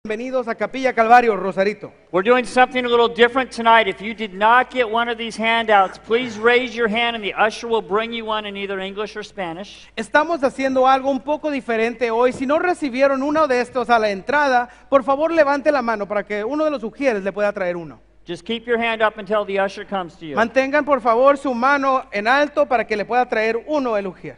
Bienvenidos a Capilla Calvario, Rosarito. We're doing something a little different tonight. If you did not get one of these handouts, please raise your hand and the usher will bring you one in either English or Spanish. Estamos haciendo algo un poco diferente hoy. Si no recibieron uno de estos a la entrada, por favor levante la mano para que uno de los ujieres le pueda traer uno. Just keep your hand up until the usher comes to you. Mantengan por favor su mano en alto para que le pueda traer uno el ujier.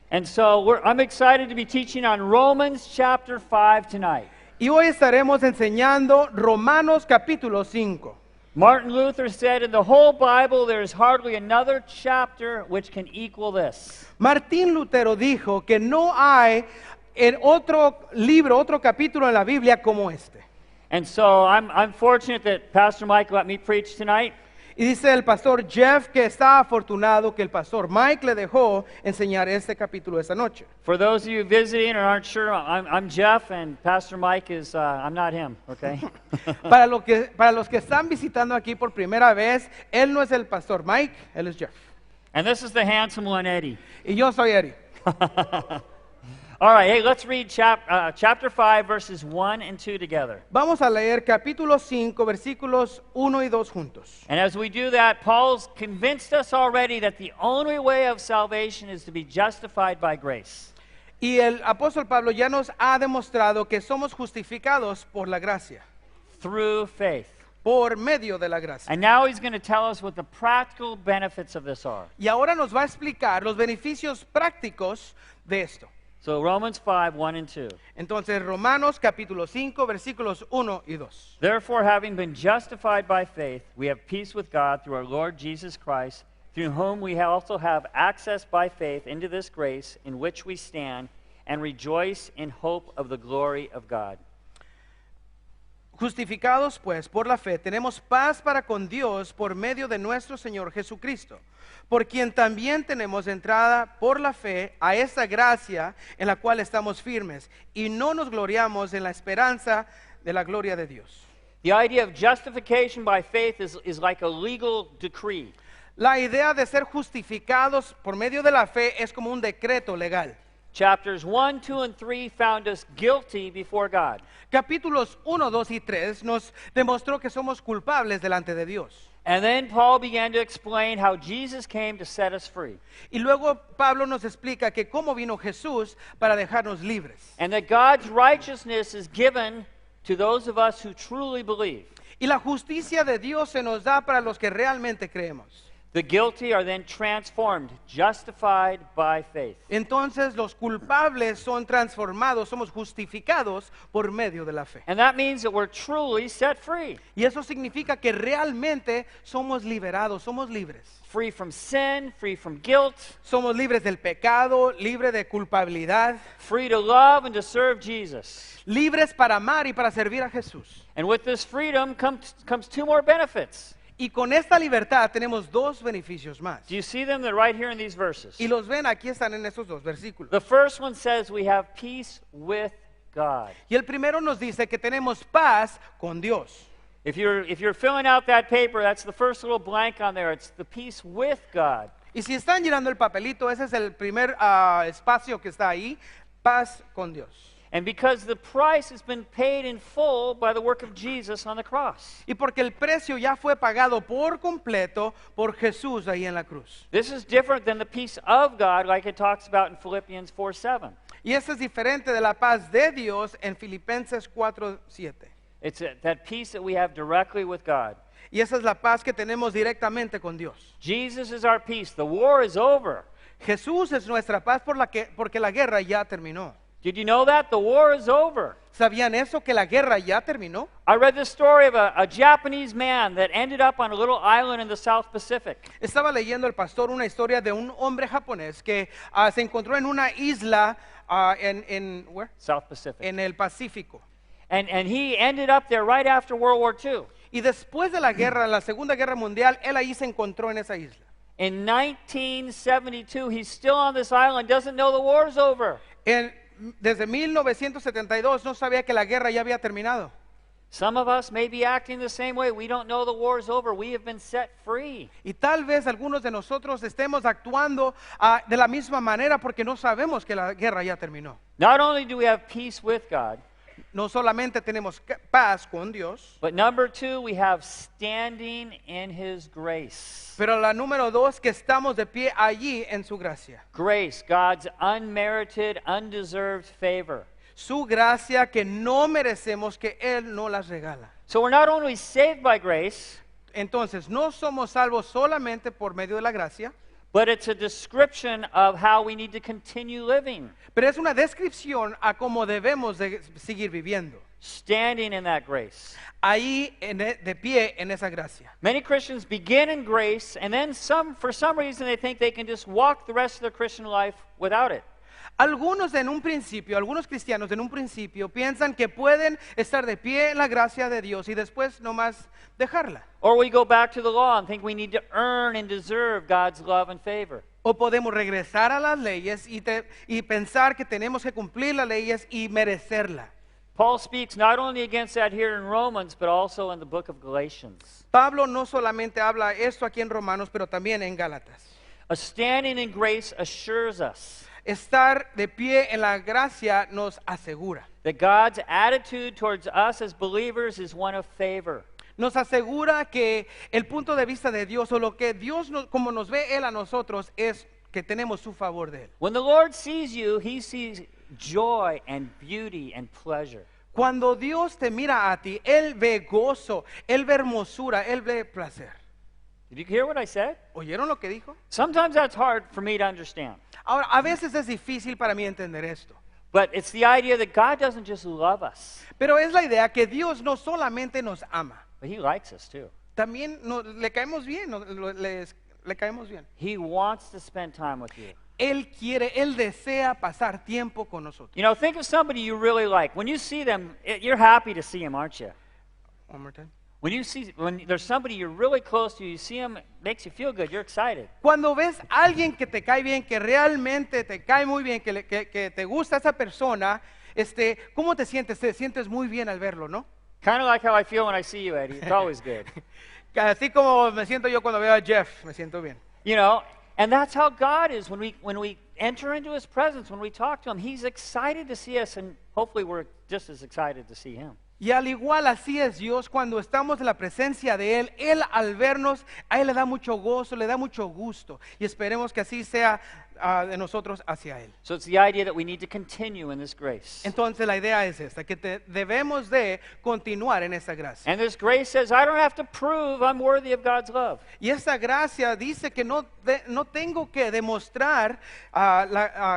And so I'm excited to be teaching on Romans chapter 5 tonight. Y hoy estaremos enseñando Romanos capítulo 5. Martin Luther said in the whole Bible there is hardly another chapter which can equal this. Martín Lutero dijo que no hay en otro libro, otro capítulo en la Biblia como este. And so I'm fortunate that Pastor Mike let me preach tonight. Y dice el pastor Jeff que está afortunado que el pastor Mike le dejó enseñar este capítulo esta noche. For those of you visiting or aren't sure, I'm Jeff and Pastor Mike is, I'm not him, okay? Para los que están visitando aquí por primera vez, él no es el pastor Mike, él es Jeff. And this is the handsome one, Eddie. Y yo soy Eddie. All right, hey, let's read chapter 5, verses 1 and 2 together. Vamos a leer capítulo 5, versículos 1 y 2 juntos. And as we do that, Paul's convinced us already that the only way of salvation is to be justified by grace. Y el apóstol Pablo ya nos ha demostrado que somos justificados por la gracia, Through faith. por medio de la gracia. And now he's going to tell us what the practical benefits of this are. Y ahora nos va a explicar los beneficios prácticos de esto. So Romans 5, 1 and 2. Entonces, Romanos capítulo 5, versículos 1 y 2. Therefore, having been justified by faith, we have peace with God through our Lord Jesus Christ, through whom we also have access by faith into this grace in which we stand and rejoice in hope of the glory of God. Justificados pues por la fe, tenemos paz para con Dios por medio de nuestro Señor Jesucristo, por quien también tenemos entrada por la fe a esta gracia en la cual estamos firmes y no nos gloriamos en la esperanza de la gloria de Dios. The idea of justification by faith is like a legal decree. La idea de ser justificados por medio de la fe es como un decreto legal. Chapters 1, 2, and 3 found us guilty before God. Capítulos 1, 2 y 3 nos demostró que somos culpables delante de Dios. And then Paul began to explain how Jesus came to set us free. Y luego Pablo nos explica que cómo vino Jesús para dejarnos libres. And that God's righteousness is given to those of us who truly believe. Y la justicia de Dios se nos da para los que realmente creemos. The guilty are then transformed, justified by faith. Entonces los culpables son transformados, somos justificados por medio de la fe. And that means that we're truly set free. Y eso significa que realmente somos liberados, somos libres. Free from sin, free from guilt. Somos libres del pecado, libres de culpabilidad. Free to love and to serve Jesus. Libres para amar y para servir a Jesús. And with this freedom comes two more benefits. Y con esta libertad tenemos dos beneficios más. Do you see them? They're right here in these verses. Y los ven, aquí están en estos dos versículos. The first one says we have peace with God. Y el primero nos dice que tenemos paz con Dios. If you're filling out that paper, that's the first little blank on there. It's the peace with God. Y si están llenando el papelito, ese es el primer espacio que está ahí, paz con Dios. And because the price has been paid in full by the work of Jesus on the cross. Y porque el precio ya fue pagado por completo por Jesús ahí en la cruz. This is different than the peace of God like it talks about in Philippians 4:7. Y eso es diferente de la paz de Dios en Filipenses 4:7. It's that peace that we have directly with God. Y esa es la paz que tenemos directamente con Dios. Jesus is our peace. The war is over. Jesús es nuestra paz porque la guerra ya terminó. Did you know that? The war is over. ¿Sabían eso, que la guerra ya terminó? I read the story of a Japanese man that ended up on a little island in the South Pacific. Estaba leyendo el pastor una historia de un hombre japonés que se encontró en una isla where? South Pacific. En el Pacífico. And he ended up there right after World War II. Y después de la guerra, la Segunda Guerra Mundial, él ahí se encontró en esa isla. In 1972, he's still on this island, doesn't know the war's over. Desde 1972 no sabía que la guerra ya había terminado. Some of us may be acting the same way. We don't know the war's over. We have been set free. Y tal vez algunos de nosotros estemos actuando de la misma manera porque no sabemos que la guerra ya terminó. Not only do we have peace with God, no solamente tenemos paz con Dios, but number two, we have standing in His grace. pero la número dos, que estamos de pie allí en su gracia. Grace, God's unmerited, undeserved favor. Su gracia que no merecemos, que Él no las regala. So we're not only saved by grace, Entonces, no somos salvos solamente por medio de la gracia, but it's a description of how we need to continue living, pero es una descripción a cómo debemos de seguir viviendo. standing in that grace. Ahí de pie en esa gracia. Many Christians begin in grace, and then for some reason they think they can just walk the rest of their Christian life without it. Algunos cristianos en un principio piensan que pueden estar de pie en la gracia de Dios y después nomás dejarla. Or we go back to the law and think we need to earn and deserve God's love and favor. O podemos regresar a las leyes y pensar que tenemos que cumplir las leyes y merecerla. Paul speaks not only against that here in Romans, but also in the book of Galatians. Pablo no solamente habla esto aquí en Romanos, pero también en Gálatas. A standing in grace assures us Estar de pie en la gracia nos asegura. that God's attitude towards us as believers is one of favor. Nos asegura que el punto de vista de Dios o lo que Dios, como nos ve Él a nosotros, es que tenemos su favor de Él. When the Lord sees you, He sees joy and beauty and pleasure. Cuando Dios te mira a ti, Él ve gozo, Él ve hermosura, Él ve placer. Did you hear what I said? ¿Oyeron lo que dijo? Sometimes that's hard for me to understand. Ahora, a veces es difícil para mí entender esto. But it's the idea that God doesn't just love us, Pero es la idea que Dios no solamente nos ama, but He likes us too. también le caemos bien, le caemos bien. He wants to spend time with you. Él quiere, Él desea pasar tiempo con nosotros. You know, think of somebody you really like. When you see them, you're happy to see them, aren't you? One more time. When there's somebody you're really close to, you see them, it makes you feel good. You're excited. Cuando ves a alguien que te cae bien, que realmente te cae muy bien, que te gusta esa persona, ¿cómo te sientes? Te sientes muy bien al verlo, ¿no? Kind of like how I feel when I see you, Eddie. It's always good. Así como me siento yo cuando veo a Jeff, me siento bien. You know, and that's how God is when we enter into His presence, when we talk to Him. He's excited to see us, and hopefully we're just as excited to see Him. Y al igual así es Dios cuando estamos en la presencia de Él al vernos, a Él le da mucho gozo, le da mucho gusto. Y esperemos que así sea de nosotros hacia Él. So it's the idea that we need to continue in this grace. Entonces la idea es esta, que debemos de continuar en esa gracia. And this grace says, I don't have to prove I'm worthy of God's love. Y esta gracia dice que no tengo que demostrar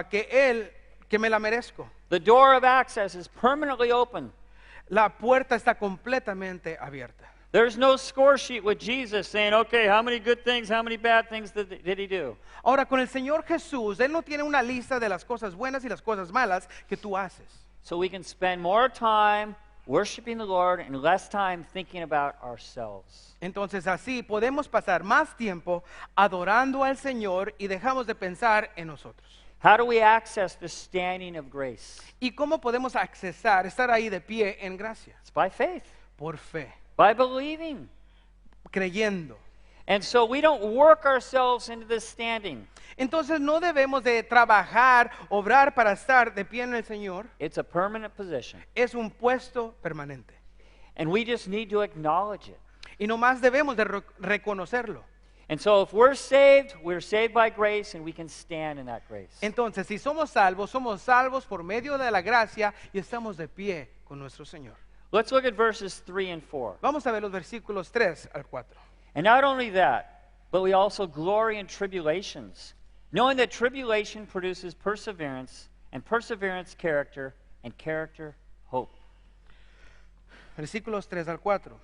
que me la merezco. The door of access is permanently open. La puerta está completamente abierta. There's no score sheet with Jesus saying, okay, how many good things, how many bad things did He do? Ahora, con el Señor Jesús, Él no tiene una lista de las cosas buenas y las cosas malas que tú haces. So we can spend more time worshiping the Lord and less time thinking about ourselves. Entonces así podemos pasar más tiempo adorando al Señor y dejamos de pensar en nosotros. How do we access the standing of grace? ¿Y cómo podemos estar ahí de pie en gracia? It's by faith, Por fe, by believing. creyendo. And so we don't work ourselves into this standing. Entonces no debemos de trabajar, obrar para estar de pie en el Señor. It's a permanent position. Es un puesto permanente. And we just need to acknowledge it. Y nomás debemos de reconocerlo. And so if we're saved by grace, and we can stand in that grace. Entonces, si somos salvos por medio de la gracia y estamos de pie con nuestro Señor. Let's look at verses 3 and 4. Vamos a ver los versículos 3 al 4. And not only that, but we also glory in tribulations, knowing that tribulation produces perseverance, and perseverance character, and character hope. Versículos 3 al 4.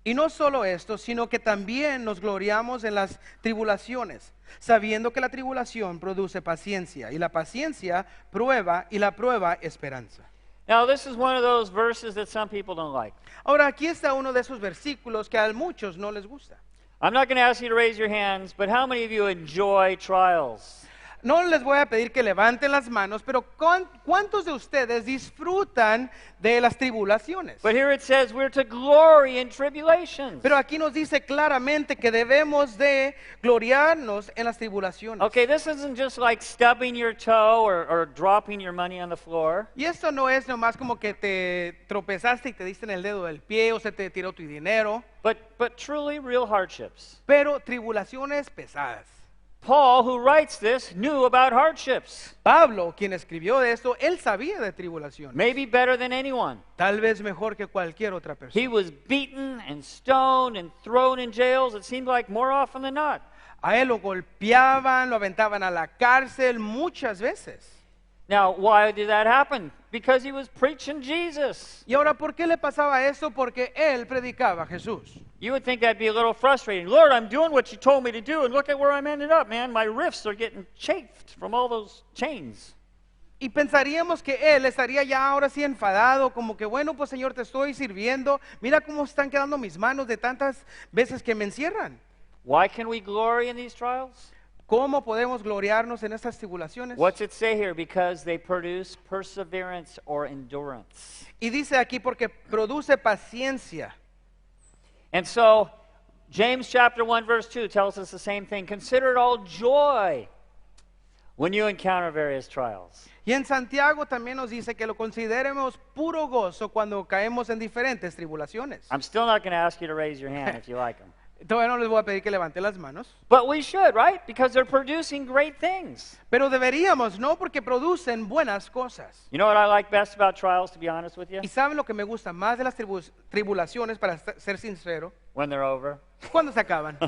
Y no solo esto, sino que también nos gloriamos en las tribulaciones, sabiendo que la tribulación produce paciencia, y la paciencia prueba, y la prueba esperanza. Now, this is one of those verses that some people don't like. Ahora, aquí está uno de esos versículos que a muchos no les gusta. I'm not going to ask you to raise your hands, but how many of you enjoy trials? no les voy a pedir que levanten las manos, pero ¿cuántos de ustedes disfrutan de las tribulaciones? But here it says we're to glory in tribulations. Pero aquí nos dice claramente que debemos de gloriarnos en las tribulaciones. Okay, this isn't just like stubbing your toe or dropping your money on the floor. Y esto no es nomás como que te tropezaste y te diste en el dedo del pie o se te tiró tu dinero, But truly real hardships. pero tribulaciones pesadas. Paul, who writes this, knew about hardships. Pablo, quien escribió de esto, él sabía de tribulaciones. Maybe better than anyone. Tal vez mejor que cualquier otra persona. He was beaten and stoned and thrown in jails, it seemed like more often than not. A él lo golpeaban, lo aventaban a la cárcel muchas veces. Now, why did that happen? Because he was preaching Jesus. Y ahora, ¿por qué le pasaba eso? Porque él predicaba a Jesús. You would think that'd be a little frustrating. Lord, I'm doing what you told me to do, and look at where I'm ended up, man. My wrists are getting chafed from all those chains. Y pensaríamos que él estaría ya ahora sí enfadado, como que bueno, pues Señor, te estoy sirviendo. Mira cómo están quedando mis manos de tantas veces que me encierran. Why can we glory in these trials? ¿Cómo podemos gloriarnos en estas tribulaciones? What's it say here? Because they produce perseverance or endurance. Y dice aquí porque produce paciencia. And so, James chapter 1 verse 2 tells us the same thing. Consider it all joy when you encounter various trials. Y en Santiago también nos dice que lo consideremos puro gozo cuando caemos en diferentes tribulaciones. I'm still not going to ask you to raise your hand if you like them. Todavía no les voy a pedir que levanten las manos. But we should, right? Because they're producing great things. Pero deberíamos, ¿no? Porque producen buenas cosas. You know what I like best about trials, to be honest with you? ¿Y saben lo que me gusta más de las tribulaciones, para ser sincero? When they're over. Cuando se acaban.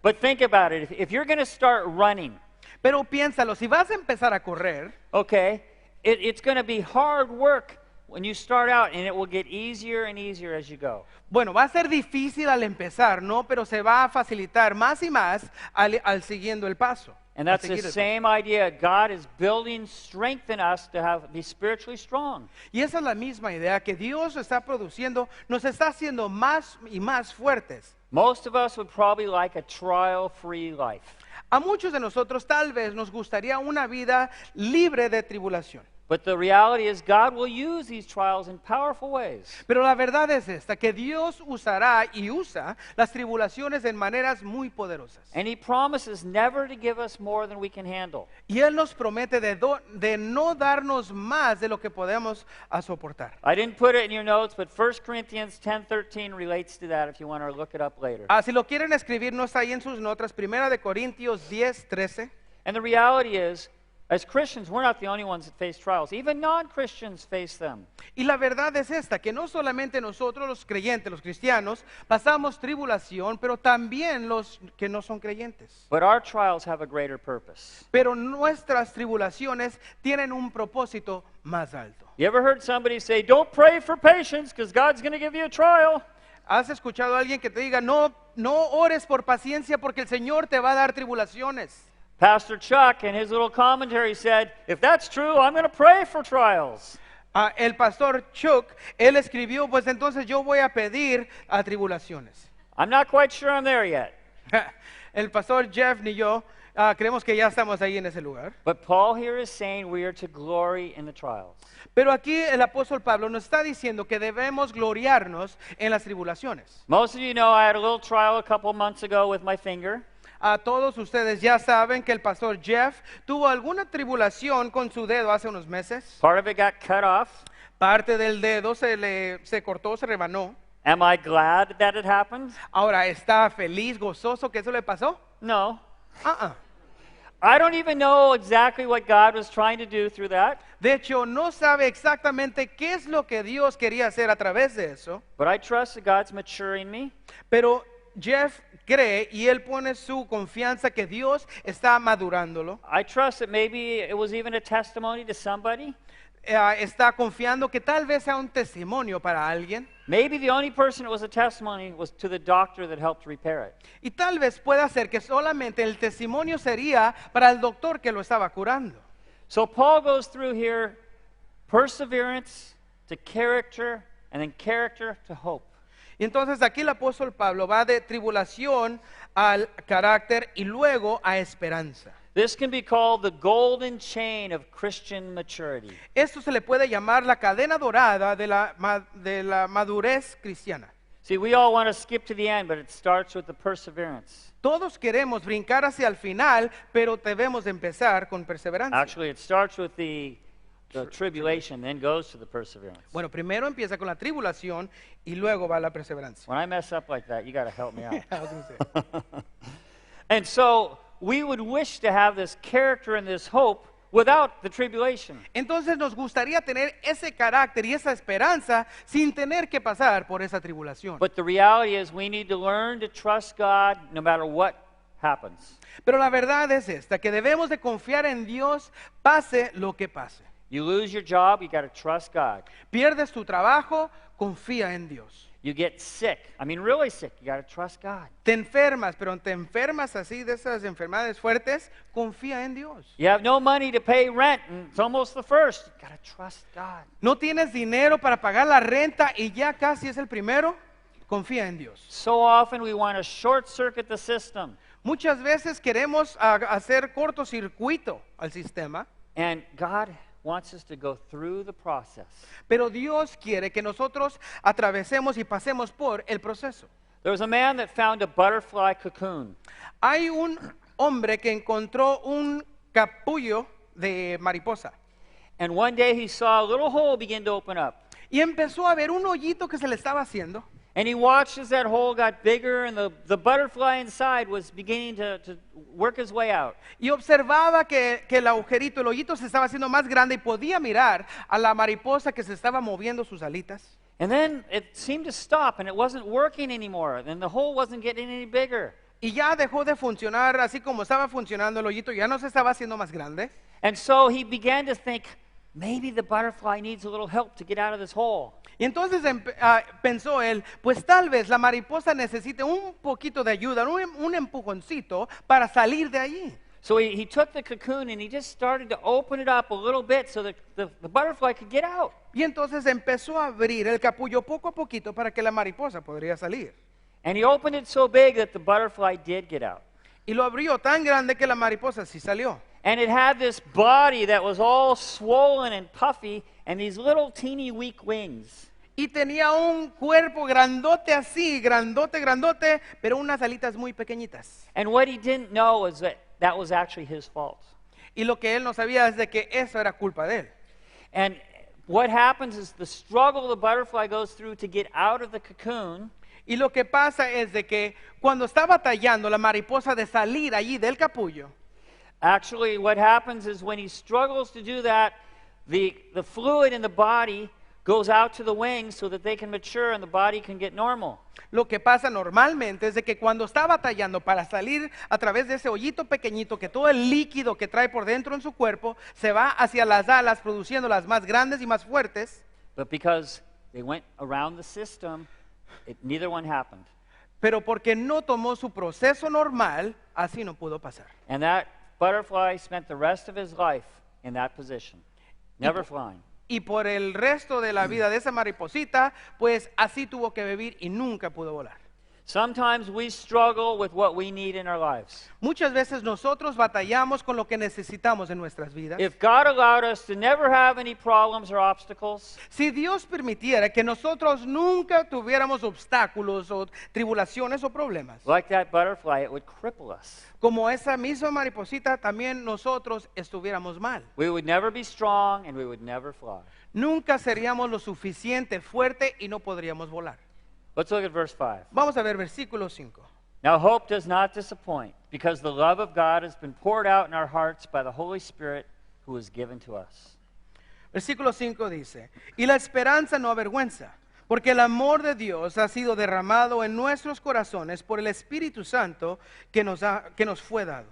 But think about it. If you're going to start running, Pero piénsalo, si vas a empezar a correr, okay, it's going to be hard work when you start out, and it will get easier and easier as you go. bueno, va a ser difícil al empezar, ¿no? Pero se va a facilitar más y más al siguiendo el paso. And al that's the seguir el paso. same idea. God is building strength in us to be spiritually strong. Y esa es la misma idea que Dios está produciendo, nos está haciendo más y más fuertes. Most of us would probably like a trial-free life. A muchos de nosotros tal vez nos gustaría una vida libre de tribulación. But the reality is God will use these trials in powerful ways. Pero la verdad es esta, que Dios usará y usa las tribulaciones en maneras muy poderosas. And He promises never to give us more than we can handle. Y Él nos promete de no darnos más de lo que podemos soportar. I didn't put it in your notes, but 1 Corinthians 10:13 relates to that if you want to look it up later. Si lo quieren escribir, no está ahí en sus notas, 1 de Corintios 10:13. And the reality is, as Christians, we're not the only ones that face trials. Even non-Christians face them. Y la verdad es esta, que no solamente nosotros los creyentes, los cristianos, pasamos tribulación, pero también los que no son creyentes. But our trials have a greater purpose. Pero nuestras tribulaciones tienen un propósito más alto. You ever heard somebody say, don't pray for patience because God's going to give you a trial? ¿Has escuchado a alguien que te diga, no ores por paciencia porque el Señor te va a dar tribulaciones? Pastor Chuck, in his little commentary, said, if that's true, I'm going to pray for trials. El pastor Chuck, él escribió, pues entonces yo voy a pedir a tribulaciones. I'm not quite sure I'm there yet. El pastor Jeff ni yo creemos que ya estamos ahí en ese lugar. But Paul here is saying we are to glory in the trials. Pero aquí el apóstol Pablo nos está diciendo que debemos gloriarnos en las tribulaciones. Most of you know I had a little trial a couple months ago with my finger. A todos ustedes ya saben que el pastor Jeff tuvo alguna tribulación con su dedo hace unos meses. Part of it got cut off. Parte del dedo se cortó, se rebanó. Am I glad that it happened? Ahora, ¿está feliz, gozoso que eso le pasó? No. Uh-uh. I don't even know exactly what God was trying to do through that. De hecho, no sabe exactamente qué es lo que Dios quería hacer a través de eso. But I trust that God's maturing me. Pero Jeff cree y él pone su confianza que Dios está madurándolo. I trust that maybe it was even a testimony to somebody. Está confiando que tal vez sea un testimonio para alguien. Maybe the only person it was a testimony was to the doctor that helped repair it. Y tal vez pueda ser que solamente el testimonio sería para el doctor que lo estaba curando. So Paul goes through here perseverance to character and then character to hope. Y entonces aquí el apóstol Pablo va de tribulación al carácter y luego a esperanza. This can be called the golden chain of Christian maturity. Esto se le puede llamar la cadena dorada de de la madurez cristiana. See, we all want to skip to the end, but it starts with the perseverance. Todos queremos brincar hacia el final, pero debemos de empezar con perseverancia. Actually, it starts with the tribulation, then goes to the perseverance. Bueno, primero empieza con la tribulación y luego va la perseverancia. When I mess up like that, you got to help me out. I was gonna say. And so we would wish to have this character and this hope without the tribulation. Entonces nos gustaría tener ese carácter y esa esperanza sin tener que pasar por esa tribulación. But the reality is we need to learn to trust God no matter what happens. Pero la verdad es esta, que debemos de confiar en Dios pase lo que pase. You lose your job, you got to trust God. Pierdes tu trabajo, confía en Dios. You get sick, I mean really sick, you got to trust God. Te enfermas, pero te enfermas así de esas enfermedades fuertes, confía en Dios. You have no money to pay rent, and it's almost the first. You got to trust God. No tienes dinero para pagar la renta y ya casi es el primero, confía en Dios. So often we want to short circuit the system. Muchas veces queremos hacer cortocircuito al sistema, And God wants us to go through the process. pero Dios quiere que nosotros atravesemos y pasemos por el proceso. There was a man that found a butterfly cocoon. Hay un hombre que encontró un capullo de mariposa And one day he saw a little hole begin to open up. y empezó a ver un hoyito que se le estaba haciendo. And he watched as that hole got bigger and the butterfly inside was beginning to work his way out. Y observaba que el agujerito, el hoyito se estaba haciendo más grande y podía mirar a la mariposa que se estaba moviendo sus alitas. And then it seemed to stop and it wasn't working anymore. And the hole wasn't getting any bigger. Y ya dejó de funcionar así como estaba funcionando el hoyito, ya no se estaba haciendo más grande. And so he began to think, maybe the butterfly needs a little help to get out of this hole. Y entonces pensó él, pues tal vez la mariposa necesite un poquito de ayuda, un empujoncito para salir de allí. So he took the cocoon and he just started to open it up a little bit so that the butterfly could get out. Y entonces empezó a abrir el capullo poco a poquito para que la mariposa podría salir. And he opened it so big that the butterfly did get out. Y lo abrió tan grande que la mariposa sí salió. And it had this body that was all swollen and puffy and these little teeny weak wings. Y tenía un cuerpo grandote así, grandote, grandote, pero unas alitas muy pequeñitas. And what he didn't know is that that was actually his fault. Y lo que él no sabía es de que eso era culpa de él. And what happens is the struggle the butterfly goes through to get out of the cocoon Y lo que pasa es de que cuando está batallando la mariposa de salir allí del capullo, actually, what happens is when he struggles to do that, the fluid in the body goes out to the wings so that they can mature and the body can get normal. lo que pasa normalmente es de que cuando está batallando para salir a través de ese hoyito pequeñito, que todo el líquido que trae por dentro en su cuerpo se va hacia las alas, produciendo las más grandes y más fuertes, But because they went around the system, neither one happened. pero porque no tomó su proceso normal, así no pudo pasar. And that butterfly spent the rest of his life in that position, never flying. Y por el resto de la vida de esa mariposita, pues así tuvo que vivir y nunca pudo volar. Sometimes we struggle with what we need in our lives. Muchas veces nosotros batallamos con lo que necesitamos en nuestras vidas. If God allowed us to never have any problems or obstacles, Si Dios permitiera que nosotros nunca tuviéramos obstáculos o tribulaciones o problemas, like that butterfly, it would cripple us. como esa misma mariposita, también nosotros estuviéramos mal. We would never be strong and we would never fly. Nunca seríamos lo suficiente fuerte y no podríamos volar. Let's look at verse 5. Vamos a ver versículo 5. Now hope does not disappoint, because the love of God has been poured out in our hearts by the Holy Spirit who is given to us. Versículo 5 dice, y la esperanza no avergüenza, porque el amor de Dios ha sido derramado en nuestros corazones por el Espíritu Santo que nos fue dado.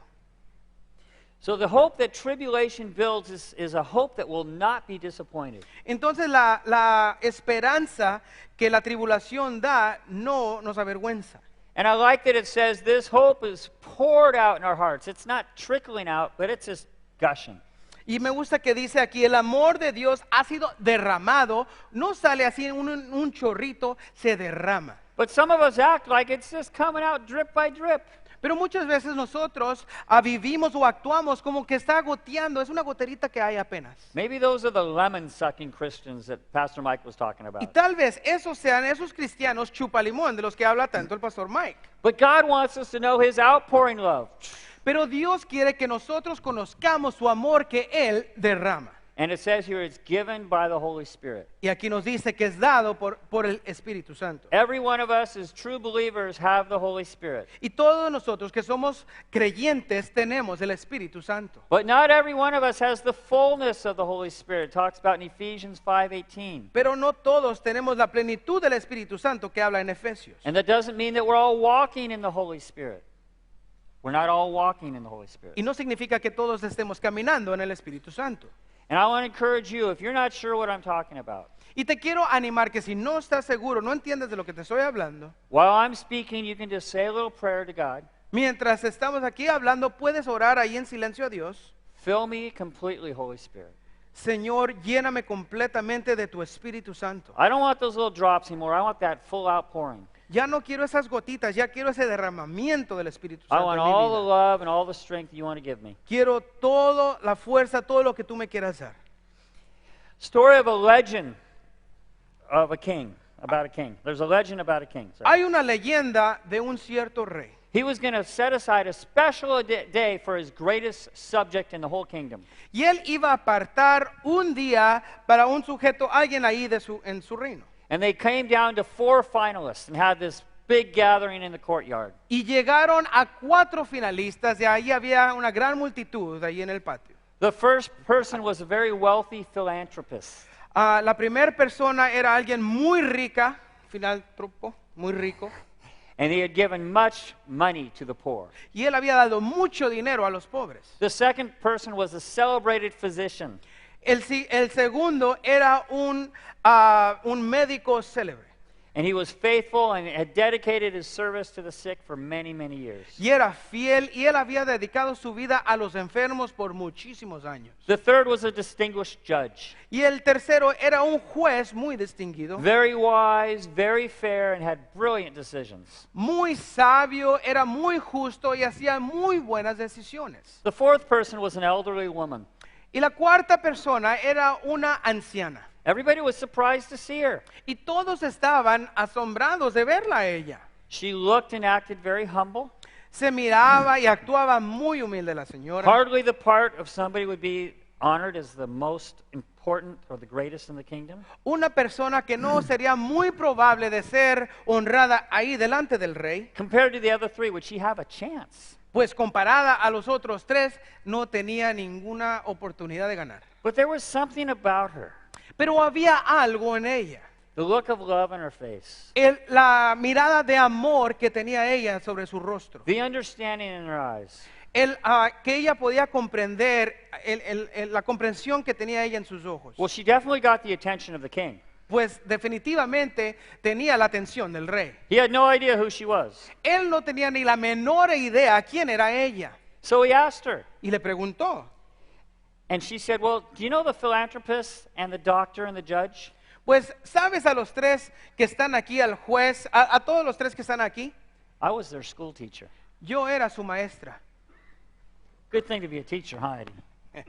So the hope that tribulation builds is a hope that will not be disappointed. Entonces la esperanza que la tribulación da no nos avergüenza. And I like that it says this hope is poured out in our hearts. It's not trickling out, but it's just gushing. Y me gusta que dice aquí, el amor de Dios ha sido derramado, no sale así un chorrito, se derrama. But some of us act like it's just coming out drip by drip. Pero muchas veces nosotros vivimos o actuamos como que está goteando, es una goterita que hay apenas. Maybe those are the lemon-sucking Christians that Pastor Mike was talking Y about. tal vez esos sean esos cristianos chupalimón de los que habla tanto el pastor Mike. But God wants us to know His outpouring love. Pero Dios quiere que nosotros conozcamos su amor que Él derrama. And it says here it's given by the Holy Spirit. Y aquí nos dice que es dado por el Espíritu Santo. Every one of us as true believers have the Holy Spirit. Y todos nosotros que somos creyentes tenemos el Espíritu Santo. But not every one of us has the fullness of the Holy Spirit. It talks about in Ephesians 5:18. Pero no todos tenemos la plenitud del Espíritu Santo que habla en Efesios. And that doesn't mean that we're all walking in the Holy Spirit. We're not all walking in the Holy Spirit. Y no significa que todos estemos caminando en el Espíritu Santo. And I want to encourage you, if you're not sure what I'm talking about, Y te quiero animar que si no estás seguro, no entiendes de lo que te estoy hablando, while I'm speaking, you can just say a little prayer to God. mientras estamos aquí hablando, puedes orar ahí en silencio a Dios. Fill me completely, Holy Spirit. Señor, lléname completamente de tu Espíritu Santo. I don't want those little drops anymore. I want that full outpouring. Ya no quiero esas gotitas, ya quiero ese derramamiento del Espíritu I Santo want en mi all the vida. love and all the strength you want to give me. Quiero toda la fuerza, todo lo que tú me quieras dar. Story of a legend of a king, about a king. There's a legend about a king. Sorry. Hay una leyenda de un cierto rey. He was going to set aside a special day for his greatest subject in the whole kingdom. Y él iba a apartar un día para un sujeto, alguien ahí en su reino. And they came down to 4 finalists and had this big gathering in the courtyard. Y llegaron a 4 finalistas y ahí había una gran multitud ahí en el patio. The first person was a very wealthy philanthropist. La primera persona era alguien muy rica, filántropo, muy rico, And he had given much money to the poor. y él había dado mucho dinero a los pobres. The second person was a celebrated physician. El segundo era un médico célebre. And he was faithful and had dedicated his service to the sick for many, many years. Y era fiel y él había dedicado su vida a los enfermos por muchísimos años. The third was a distinguished judge. Y el tercero era un juez muy distinguido, Very wise, very fair, and had brilliant decisions. muy sabio, era muy justo y hacía muy buenas decisiones. The fourth person was an elderly woman. Y la cuarta persona era una anciana. Everybody was surprised to see her. Y todos estaban asombrados de verla a ella. She looked and acted very humble. Se miraba y actuaba muy humilde la señora. Hardly the part of somebody would be honored as the most important or the greatest in the kingdom. Una persona que no sería muy probable de ser honrada ahí delante del rey, Compared to the other 3, would she have a chance? pues comparada a los otros 3, no tenía ninguna oportunidad de ganar. But there was something about her. Pero había algo en ella. The look of love in her face. La mirada de amor que tenía ella sobre su rostro. The understanding in her eyes. Que ella podía comprender, la comprensión que tenía ella en sus ojos. Well, she definitely got the attention of the king. Pues definitivamente tenía la atención del rey. He had no idea who she was. Él no tenía ni la menor idea quién era ella. So he asked her. Y le preguntó. And she said, well, do you know the philanthropist and the doctor and the judge? Pues, ¿sabes a los 3 que están aquí, al juez, a todos los 3 que están aquí? I was their school teacher. Yo era su maestra. Good thing to be a teacher, huh, Eddie?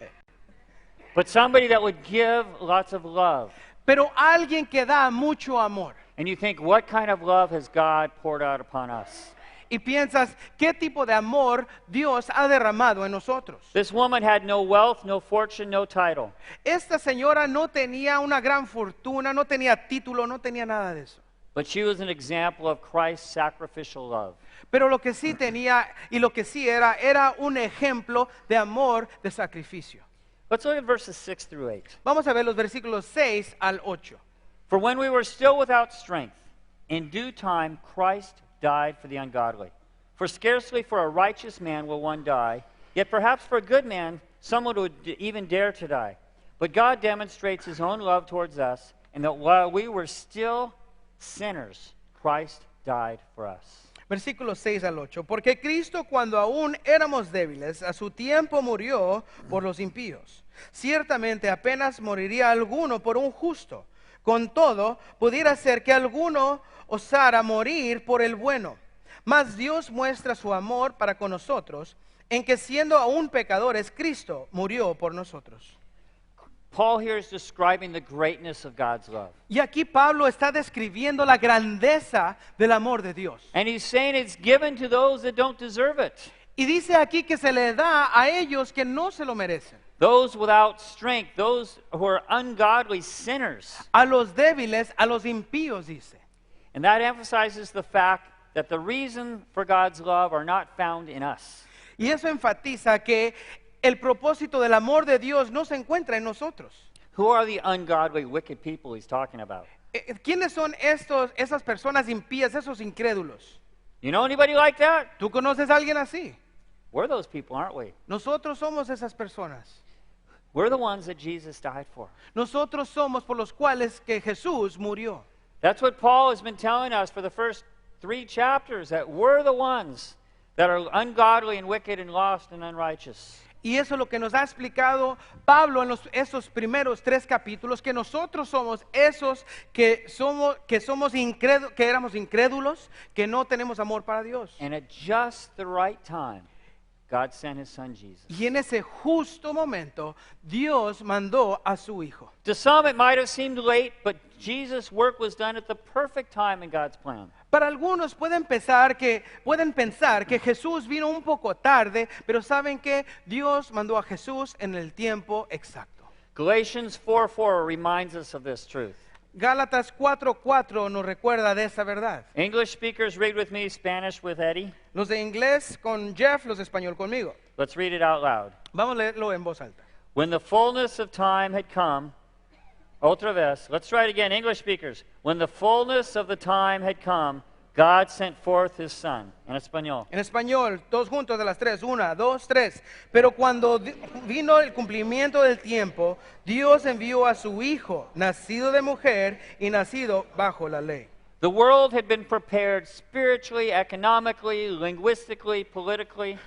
But somebody that would give lots of love. Pero alguien que da mucho amor. And you think, what kind of love has God poured out upon us? Y piensas, ¿qué tipo de amor Dios ha derramado en nosotros? This woman had no wealth, no fortune, no title. Esta señora no tenía una gran fortuna, no tenía título, no tenía nada de eso. But she was an example of Christ's sacrificial love. Pero lo que sí tenía y lo que sí era un ejemplo de amor, de sacrificio. Let's look at verses 6 through 8. Vamos a ver los versículos 6 al 8. For when we were still without strength, in due time Christ died for the ungodly. For scarcely for a righteous man will one die, yet perhaps for a good man someone would even dare to die. But God demonstrates his own love towards us, and that while we were still sinners, Christ died for us. Versículos 6 al 8. Porque Cristo, cuando aún éramos débiles, a su tiempo murió por los impíos. Ciertamente apenas moriría alguno por un justo. Con todo, pudiera ser que alguno osara morir por el bueno. Mas Dios muestra su amor para con nosotros, en que siendo aún pecadores, Cristo murió por nosotros. Paul here is describing the greatness of God's love. Y aquí Pablo está describiendo la grandeza del amor de Dios. And he's saying it's given to those that don't deserve it. Y dice aquí que se le da a ellos que no se lo merecen. Those without strength, those who are ungodly sinners. A los débiles, a los impíos, dice. And that emphasizes the fact that the reason for God's love are not found in us. Y eso enfatiza que el propósito del amor de Dios no se encuentra en nosotros. Who are the ungodly, wicked people he's talking about? ¿Quiénes son esas personas impías, esos incrédulos? You know anybody like that? ¿Tú conoces a alguien así? We're those people, aren't we? Nosotros somos esas personas. We're the ones that Jesus died for. Nosotros somos por los cuales que Jesús murió. That's what Paul has been telling us for the first 3 chapters, that we're the ones that are ungodly and wicked and lost and unrighteous. Y eso es lo que nos ha explicado Pablo en esos primeros 3 capítulos, que nosotros somos esos que éramos incrédulos, que no tenemos amor para Dios. And at just the right time, God sent his son Jesus. Y en ese justo momento, Dios mandó a su Hijo. To some it might have seemed late, but Jesus' work was done at the perfect time in God's plan. Para algunos pueden pensar que Jesús vino un poco tarde, pero saben que Dios mandó a Jesús en el tiempo exacto. Galatians 4:4 reminds us of this truth. Gálatas 4:4 nos recuerda de esa verdad. English speakers read with me, Spanish with Eddie. Los de inglés con Jeff, los de español conmigo. Let's read it out loud. Vamos a leerlo en voz alta. When the fullness of time had come, otra vez, let's try it again, English speakers. When the fullness of the time had come, God sent forth his son. En español. En español, todos juntos de las 3, 1, 2, 3. Pero cuando vino el cumplimiento del tiempo, Dios envió a su Hijo, nacido de mujer y nacido bajo la ley. The world had been prepared spiritually, economically, linguistically, politically.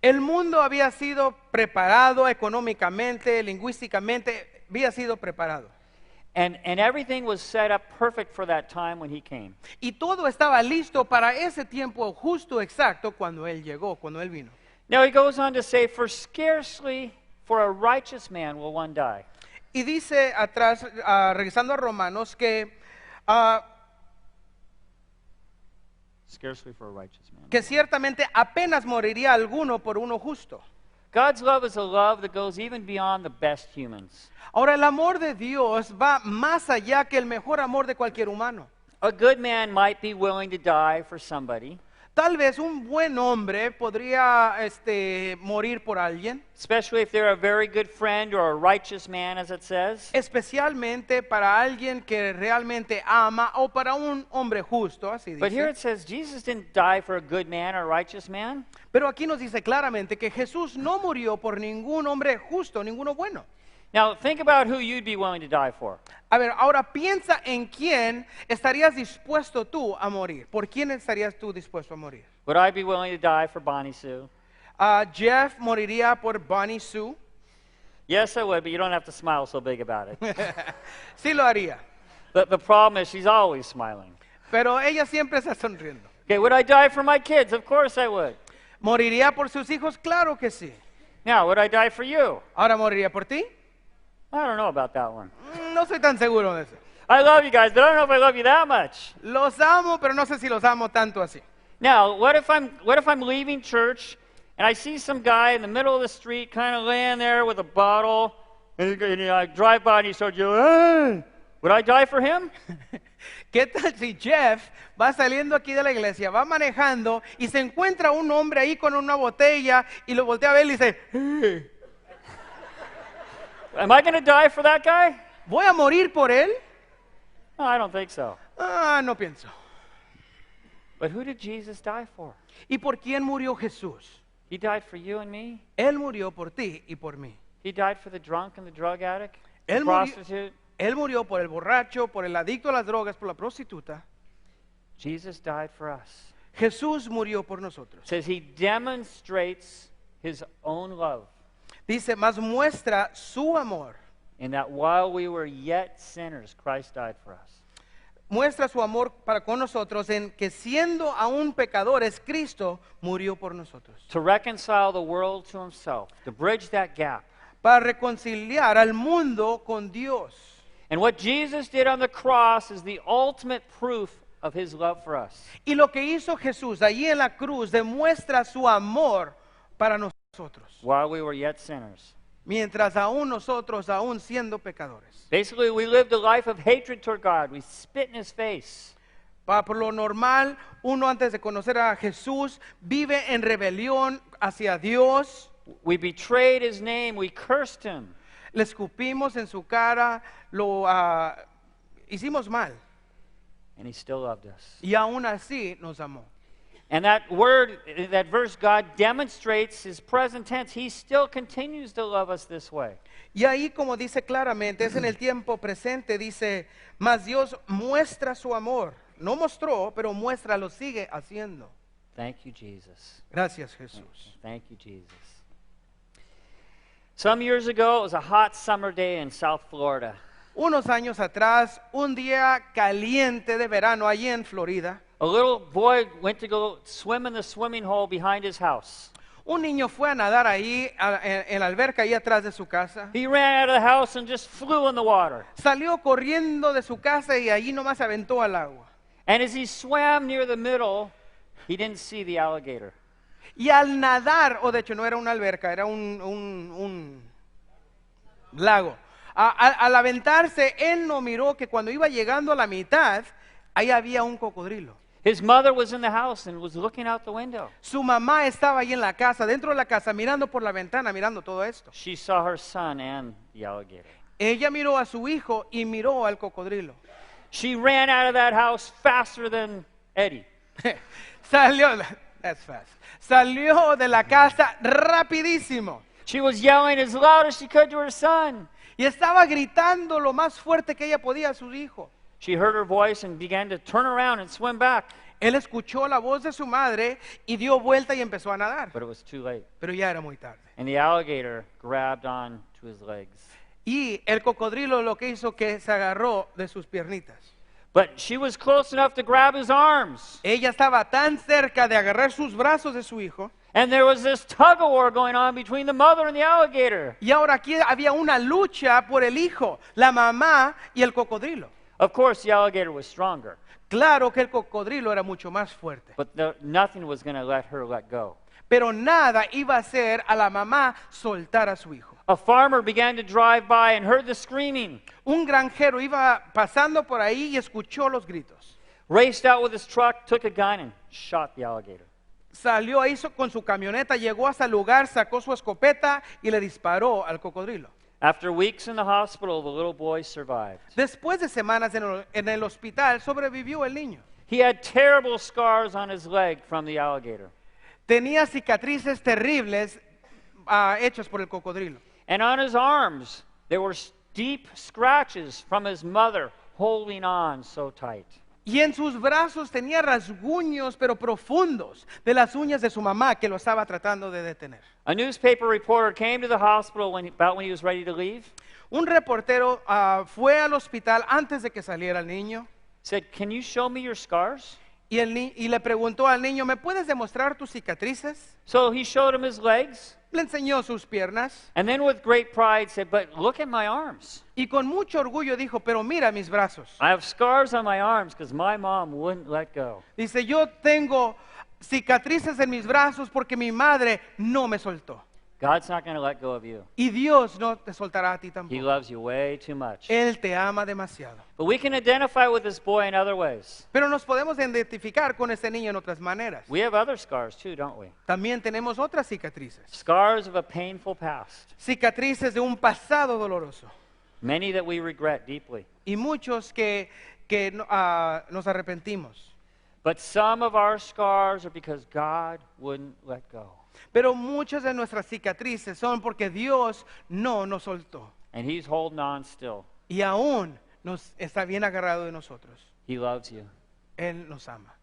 El mundo había sido preparado económicamente, lingüísticamente, había sido preparado. And everything was set up perfect for that time when he came. Y todo estaba listo para ese tiempo justo exacto cuando Él llegó, cuando Él vino. Now he goes on to say, for scarcely for a righteous man will one die. Y dice atrás, regresando a Romanos, Scarcely for a righteous man. que ciertamente apenas moriría alguno por uno justo. God's love is a love that goes even beyond the best humans. Ahora, el amor de Dios va más allá que el mejor amor de cualquier humano. A good man might be willing to die for somebody, Tal vez un buen hombre podría morir por alguien, especially if they're a very good friend or a righteous man, as it says. especialmente para alguien que realmente ama o para un hombre justo, así But here dice. it says Jesus didn't die for a good man or a righteous man. Pero aquí nos dice claramente que Jesús no murió por ningún hombre justo, ninguno bueno. Now, think about who you'd be willing to die for. A ver, ahora piensa en quién estarías dispuesto tú a morir. ¿Por quién estarías tú dispuesto a morir? Would I be willing to die for Bonnie Sue? Jeff moriría por Bonnie Sue. Yes, I would, but you don't have to smile so big about it. Sí lo haría. The problem is she's always smiling. Pero ella siempre está sonriendo. Okay, would I die for my kids? Of course I would. ¿Moriría por sus hijos? Claro que sí. Now, would I die for you? ¿Ahora moriría por ti? I don't know about that one. No soy tan seguro de eso. I love you guys, but I don't know if I love you that much. Los amo, pero no sé si los amo tanto así. Now, what if I'm leaving church and I see some guy in the middle of the street kind of laying there with a bottle, and I drive by and he starts yelling, "Hey!" Would I die for him? ¿Qué tal si Jeff va saliendo aquí de la iglesia, va manejando y se encuentra un hombre ahí con una botella y lo voltea a ver y dice, "Hey, Am I going to die for that guy? ¿voy a morir por él?" No, I don't think so. No pienso. But who did Jesus die for? ¿Y por quién murió Jesús? He died for you and me. Él murió por ti y por mí. He died for the drunk and the drug addict, the Él murió, prostitute. él murió por el borracho, por el adicto a las drogas, por la prostituta. Jesus died for us. Jesús murió por nosotros. It says he demonstrates his own love Dice, más muestra su amor. in that while we were yet sinners, Christ died for us. muestra su amor para con nosotros en que siendo aún pecadores, Cristo murió por nosotros. to reconcile the world to himself, to bridge that gap. Para reconciliar al mundo con Dios. And what Jesus did on the cross is the ultimate proof of his love for us. Y lo que hizo Jesús allí en la cruz demuestra su amor para nosotros. While we were yet sinners. Mientras aún nosotros, aún siendo pecadores. Basically, we lived a life of hatred toward God. We spit in his face. Por lo normal, uno antes de conocer a Jesús vive en rebelión hacia Dios. We betrayed his name. We cursed him. Le escupimos en su cara, lo hicimos mal. And he still loved us. Y aún así nos amó. And that word, that verse, God demonstrates his present tense. He still continues to love us this way. Y ahí, como dice claramente, es en el tiempo presente, dice, mas Dios muestra su amor. No mostró, pero muestra, lo sigue haciendo. Thank you, Jesus. Gracias, Jesús. Thank you, Jesus. Some years ago, it was a hot summer day in South Florida. Unos años atrás, un día caliente de verano allí en Florida, A little boy went to go swim in the swimming hole behind his house. un niño fue a nadar ahí en la alberca ahí atrás de su casa. He ran out of the house and just flew in the water. Salió corriendo de su casa y allí nomás se aventó al agua. And as he swam near the middle, he didn't see the alligator. Y al nadar, o de hecho no era una alberca, era un lago. Al aventarse, él no miró que cuando iba llegando a la mitad, ahí había un cocodrilo. His mother was in the house and was looking out the window. Su mamá estaba ahí en la casa, dentro de la casa, mirando por la ventana, mirando todo esto. She saw her son and the alligator. Ella miró a su hijo y miró al cocodrilo. She ran out of that house faster than Eddie. That's fast. Salió de la casa rapidísimo. She was yelling as loud as she could to her son. Y estaba gritando lo más fuerte que ella podía a su hijo. She heard her voice and began to turn around and swim back. Él escuchó la voz de su madre y dio vuelta y empezó a nadar. But it was too late. Pero ya era muy tarde. And the alligator grabbed on to his legs. Y el cocodrilo lo que hizo que se agarró de sus piernitas. But she was close enough to grab his arms. Ella estaba tan cerca de agarrar sus brazos de su hijo. And there was this tug of war going on between the mother and the alligator. Y ahora aquí había una lucha por el hijo, la mamá y el cocodrilo. Of course, the alligator was stronger, Claro que el cocodrilo era mucho más fuerte. but nothing was going to let her let go. Pero nada iba a hacer a la mamá soltar a su hijo. A farmer began to drive by and heard the screaming, Un granjero iba pasando por ahí y escuchó los gritos. raced out with his truck, took a gun, and shot the alligator. Salió ahí con su camioneta, llegó hasta el lugar, sacó su escopeta y le disparó al cocodrilo. After weeks in the hospital, the little boy survived. Después de semanas en el hospital, sobrevivió el niño. He had terrible scars on his leg from the alligator. Tenía cicatrices terribles hechas por el cocodrilo. And on his arms, there were deep scratches from his mother holding on so tight. Y en sus brazos tenía rasguños, pero profundos, de las uñas de su mamá que lo estaba tratando de detener. A newspaper reporter came to the hospital about when he was ready to leave. Un reportero fue al hospital antes de que saliera el niño Said, "Can you show me your scars?" y le preguntó al niño, ¿me puedes demostrar tus cicatrices? So he showed him his legs, Le enseñó sus piernas and then with great pride said, "But look at my arms. y con mucho orgullo dijo, pero mira mis brazos. I have scars on my arms because my mom wouldn't let go." Dice, yo tengo cicatrices en mis brazos porque mi madre no me soltó. God's not going to let go of you. Y Dios no te soltará a ti He tampoco. loves you way too much. Él te ama demasiado. But we can identify with this boy in other ways. Pero nos podemos identificar con este niño en otras maneras. We have other scars too, don't we? También tenemos otras cicatrices. Scars of a painful past. Cicatrices de un pasado doloroso. Many that we regret deeply. Y muchos que nos arrepentimos. But some of our scars are because God wouldn't let go. Pero muchas de nuestras cicatrices son porque Dios no nos soltó. And He's holding on still. Y aún nos está bien agarrado de nosotros. He loves you. Él nos ama.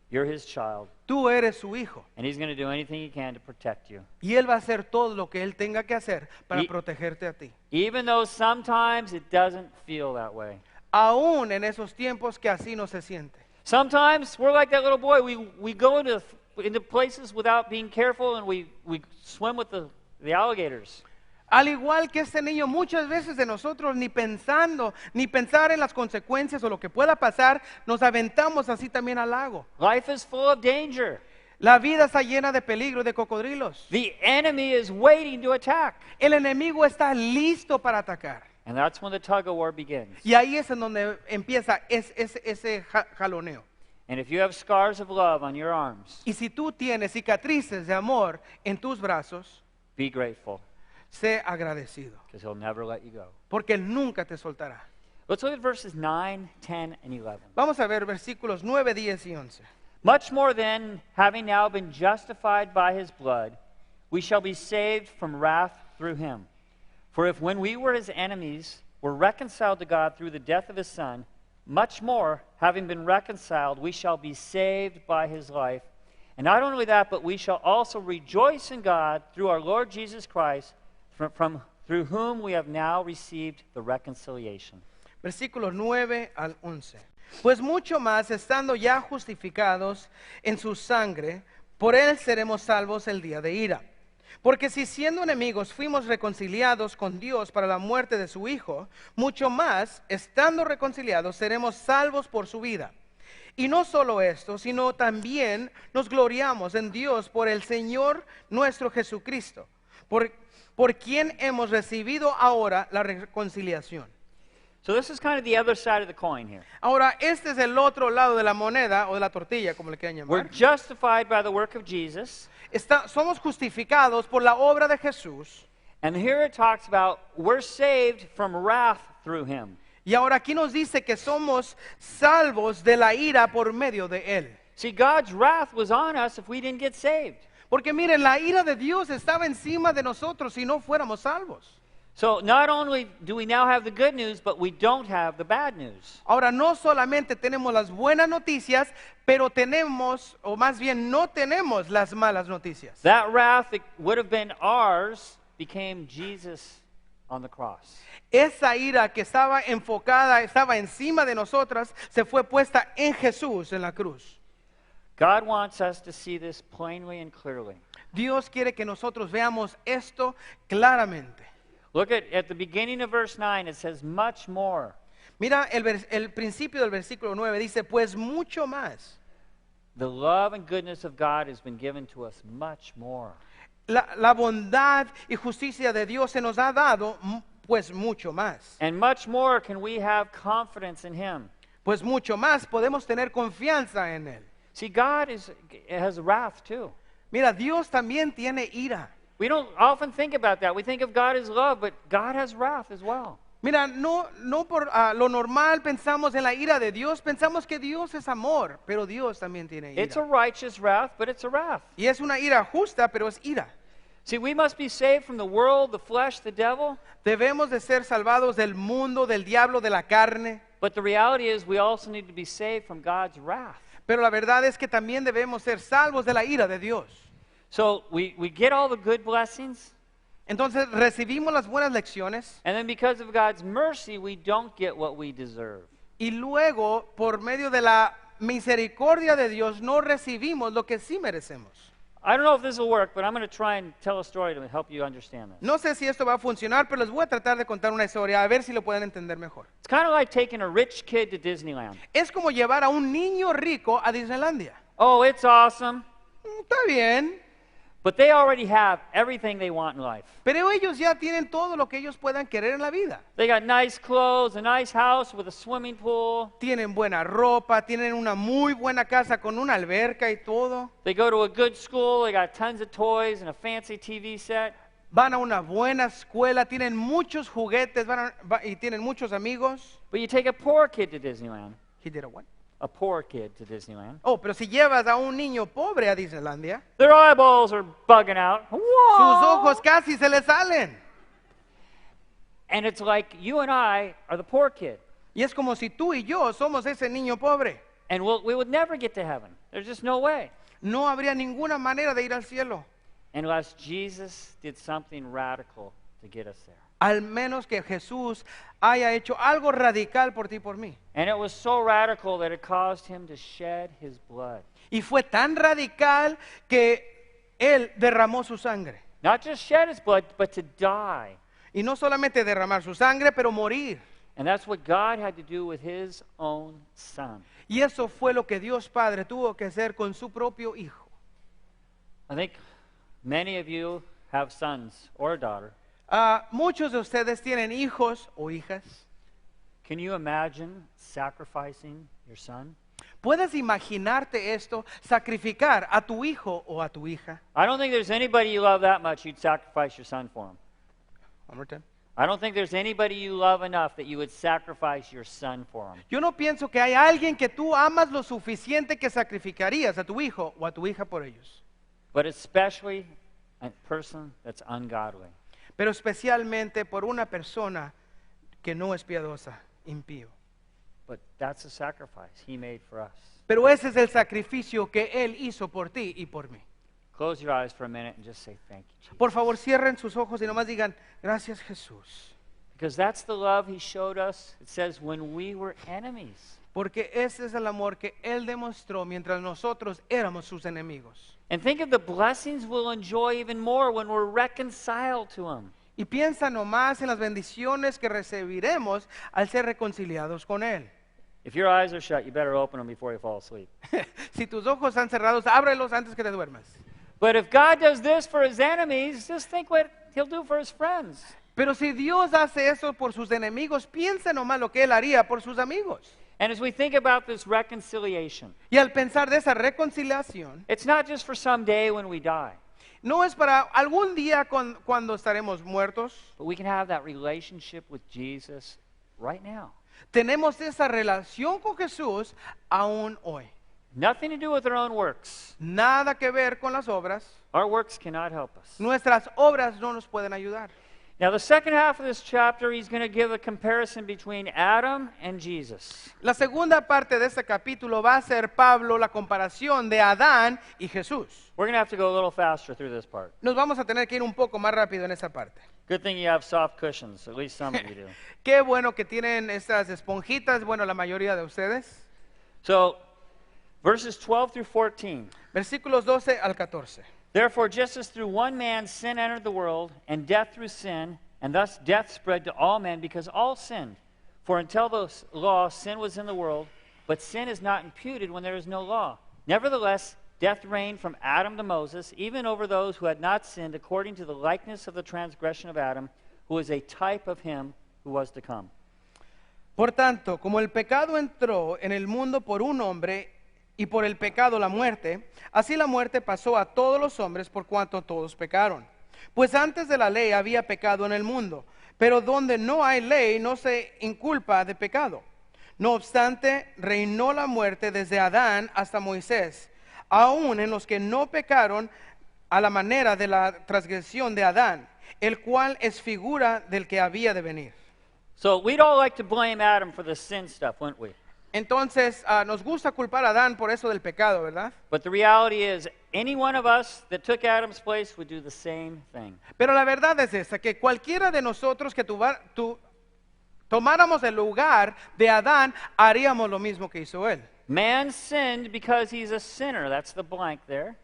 You're His child. Tú eres su hijo. And He's going to do anything He can to protect you. Y Él va a hacer todo lo que Él tenga que hacer para Y- protegerte a ti. Even though sometimes it doesn't feel that way. aún en esos tiempos que así no se siente. Sometimes we're like that little boy. We go into places without being careful, and we swim with the alligators. Al igual que este niño, muchas veces de nosotros ni pensar en las consecuencias o lo que pueda pasar, nos aventamos así también al lago. Life is full of danger. La vida está llena de peligro, de cocodrilos. The enemy is waiting to attack. El enemigo está listo para atacar. And that's when the tug of war begins. Y ahí es en donde empieza ese jaloneo. And if you have scars of love on your arms, Y si tú tienes cicatrices de amor en tus brazos, be grateful, sé agradecido, because he'll never let you go. porque Él nunca te soltará. Let's look at verses 9, 10, and 11. Vamos a ver versículos 9, 10 y 11. Much more then, having now been justified by his blood, we shall be saved from wrath through him. For if when we were his enemies, were reconciled to God through the death of his Son, much more, having been reconciled, we shall be saved by his life. And not only that, but we shall also rejoice in God through our Lord Jesus Christ, through whom we have now received the reconciliation. Versículos 9 al 11. Pues mucho más, estando ya justificados en su sangre, por Él seremos salvos el día de ira. Porque si siendo enemigos fuimos reconciliados con Dios para la muerte de su Hijo, mucho más, estando reconciliados, seremos salvos por su vida. Y no solo esto, sino también nos gloriamos en Dios por el Señor nuestro Jesucristo, por quien hemos recibido ahora la reconciliación. So this is kind of the other side of the coin here. Ahora, este es el otro lado de la moneda o de la tortilla, como le quieran We're llamar. justified by the work of Jesus. Somos justificados por la obra de Jesús. And here it talks about we're saved from wrath through him. Y ahora aquí nos dice que somos salvos de la ira por medio de Él. See, God's wrath was on us if we didn't get saved. Porque miren, la ira de Dios estaba encima de nosotros si no fuéramos salvos. So not only do we now have the good news, but we don't have the bad news. Ahora, no solamente tenemos las buenas noticias, pero tenemos, o más bien no tenemos las malas noticias. That wrath that would have been ours became Jesus on the cross. Esa ira que estaba enfocada, estaba encima de nosotras, se fue puesta en Jesús en la cruz. God wants us to see this plainly and clearly. Dios quiere que nosotros veamos esto claramente. Look at the beginning of verse 9, it says much more. Mira el principio del versículo 9, dice, pues mucho más. The love and goodness of God has been given to us much more. La bondad y justicia de Dios se nos ha dado, pues mucho más. And much more can we have confidence in him. Pues mucho más podemos tener confianza en Él. See, God has wrath too. Mira, Dios también tiene ira. We don't often think about that. We think of God as love, but God has wrath as well. Mira, no por lo normal pensamos en la ira de Dios, pensamos que Dios es amor, pero Dios también tiene It's a ira. righteous wrath, but it's a wrath. Y es una ira justa, pero es ira. See, we must be saved from the world, the flesh, the devil. Debemos de ser salvados del mundo, del diablo, de la carne, But the reality is we also need to be saved from God's wrath. pero la verdad es que también debemos ser salvos de la ira de Dios. So we get all the good blessings, Entonces recibimos las buenas lecciones and then because of God's mercy, we don't get what we deserve. y luego, por medio de la misericordia de Dios, no recibimos lo que sí merecemos. I don't know if this will work, but I'm going to try and tell a story to help you understand this. No sé si esto va a funcionar, pero les voy a tratar de contar una historia, a ver si lo pueden entender mejor. It's kind of like taking a rich kid to Disneyland. Es como llevar a un niño rico a Disneylandia. Oh, it's awesome. Está bien, But they already have everything they want in life. pero ellos ya tienen todo lo que ellos puedan querer en la vida. They got nice clothes, a nice house with a swimming pool. Tienen buena ropa, tienen una muy buena casa con una alberca y todo. They go to a good school. They got tons of toys and a fancy TV set. Van a una buena escuela, tienen muchos juguetes y tienen muchos amigos. But you take a poor kid to Disneyland. He did a what? A poor kid to Disneyland. Oh, pero si llevas a un niño pobre a Disneylandia, Their eyeballs are bugging out. sus Whoa! ojos casi se le salen. And it's like you and I are the poor kid. Y es como si tú y yo somos ese niño pobre. And we would never get to heaven. There's just no way. No habría ninguna manera de ir al cielo, Unless Jesus did something radical to get us there. al menos que Jesús haya hecho algo radical por ti y por mí. And it was so radical that it caused him to shed his blood. Y fue tan radical que Él derramó su sangre. Not just shed his blood, but to die. Y no solamente derramar su sangre, pero morir. And that's what God had to do with his own son. Y eso fue lo que Dios Padre tuvo que hacer con su propio Hijo. I think many of you have sons or a daughter. Muchos de ustedes tienen hijos o hijas. Can you imagine sacrificing your son? ¿Puedes imaginarte esto, sacrificar a tu hijo o a tu hija? I don't think there's anybody you love that much you'd sacrifice your son for him. One more time. I don't think there's anybody you love enough that you would sacrifice your son for him. Yo no pienso que hay alguien que tú amas lo suficiente que sacrificarías a tu hijo o a tu hija por ellos. But especially a person that's ungodly. Pero especialmente por una persona que no es piadosa, impío. But that's a sacrifice he made for us. Pero ese es el sacrificio que Él hizo por ti y por mí. Close your eyes for a minute and just say thank you, Jesus. Por favor, cierren sus ojos y nomás digan, gracias Jesús. Because that's the love he showed us. It says when we were enemies. Porque ese es el amor que Él demostró mientras nosotros éramos sus enemigos. And think of the blessings we'll enjoy even more when we're reconciled to him. Y piensa nomás en las bendiciones que recibiremos al ser reconciliados con Él. If your eyes are shut, you better open them before you fall asleep. Si tus ojos están cerrados, ábrelos antes que te duermas. But if God does this for his enemies, just think what he'll do for his friends. Pero si Dios hace eso por sus enemigos, piensa nomás lo que Él haría por sus amigos. And as we think about this reconciliation, Y al pensar de esa reconciliación, it's not just for some day when we die, no es para algún día cuando estaremos muertos. but we can have that relationship with Jesus right now. Tenemos esa relación con Jesús aún hoy. Nothing to do with our own works. Nada que ver con las obras. Our works cannot help us. Nuestras obras no nos pueden ayudar. Now, the second half of this chapter, he's going to give a comparison between Adam and Jesus. La segunda parte de este capítulo va a ser Pablo la comparación de Adán y Jesús. We're going to have to go a little faster through this part. Nos vamos a tener que ir un poco más rápido en esa parte. Good thing you have soft cushions, at least some of you do. Qué bueno que tienen estas esponjitas, bueno, la mayoría de ustedes. So, verses 12 through 14. Versículos 12 al 14. Therefore, just as through one man sin entered the world, and death through sin, and thus death spread to all men because all sinned. For until the law, sin was in the world, but sin is not imputed when there is no law. Nevertheless, death reigned from Adam to Moses, even over those who had not sinned, according to the likeness of the transgression of Adam, who is a type of him who was to come. Por tanto, como el pecado entró en el mundo por un hombre, y por el pecado la muerte, así la muerte pasó a todos los hombres por cuanto todos pecaron. Pues antes de la ley había pecado en el mundo, pero donde no hay ley no se inculpa de pecado. No obstante, reinó la muerte desde Adán hasta Moisés, aun en los que no pecaron a la manera de la transgresión de Adán, el cual es figura del que había de venir. So we'd all like to blame Adam for the sin stuff, wouldn't we? Entonces, nos gusta culpar a Adán por eso del pecado, ¿verdad? But the reality is, any one of us that took Adam's place would do the same thing. Pero la verdad es esta, que cualquiera de nosotros que tomáramos el lugar de Adán, haríamos lo mismo que hizo él. Man sinned because he's a sinner. That's the blank there.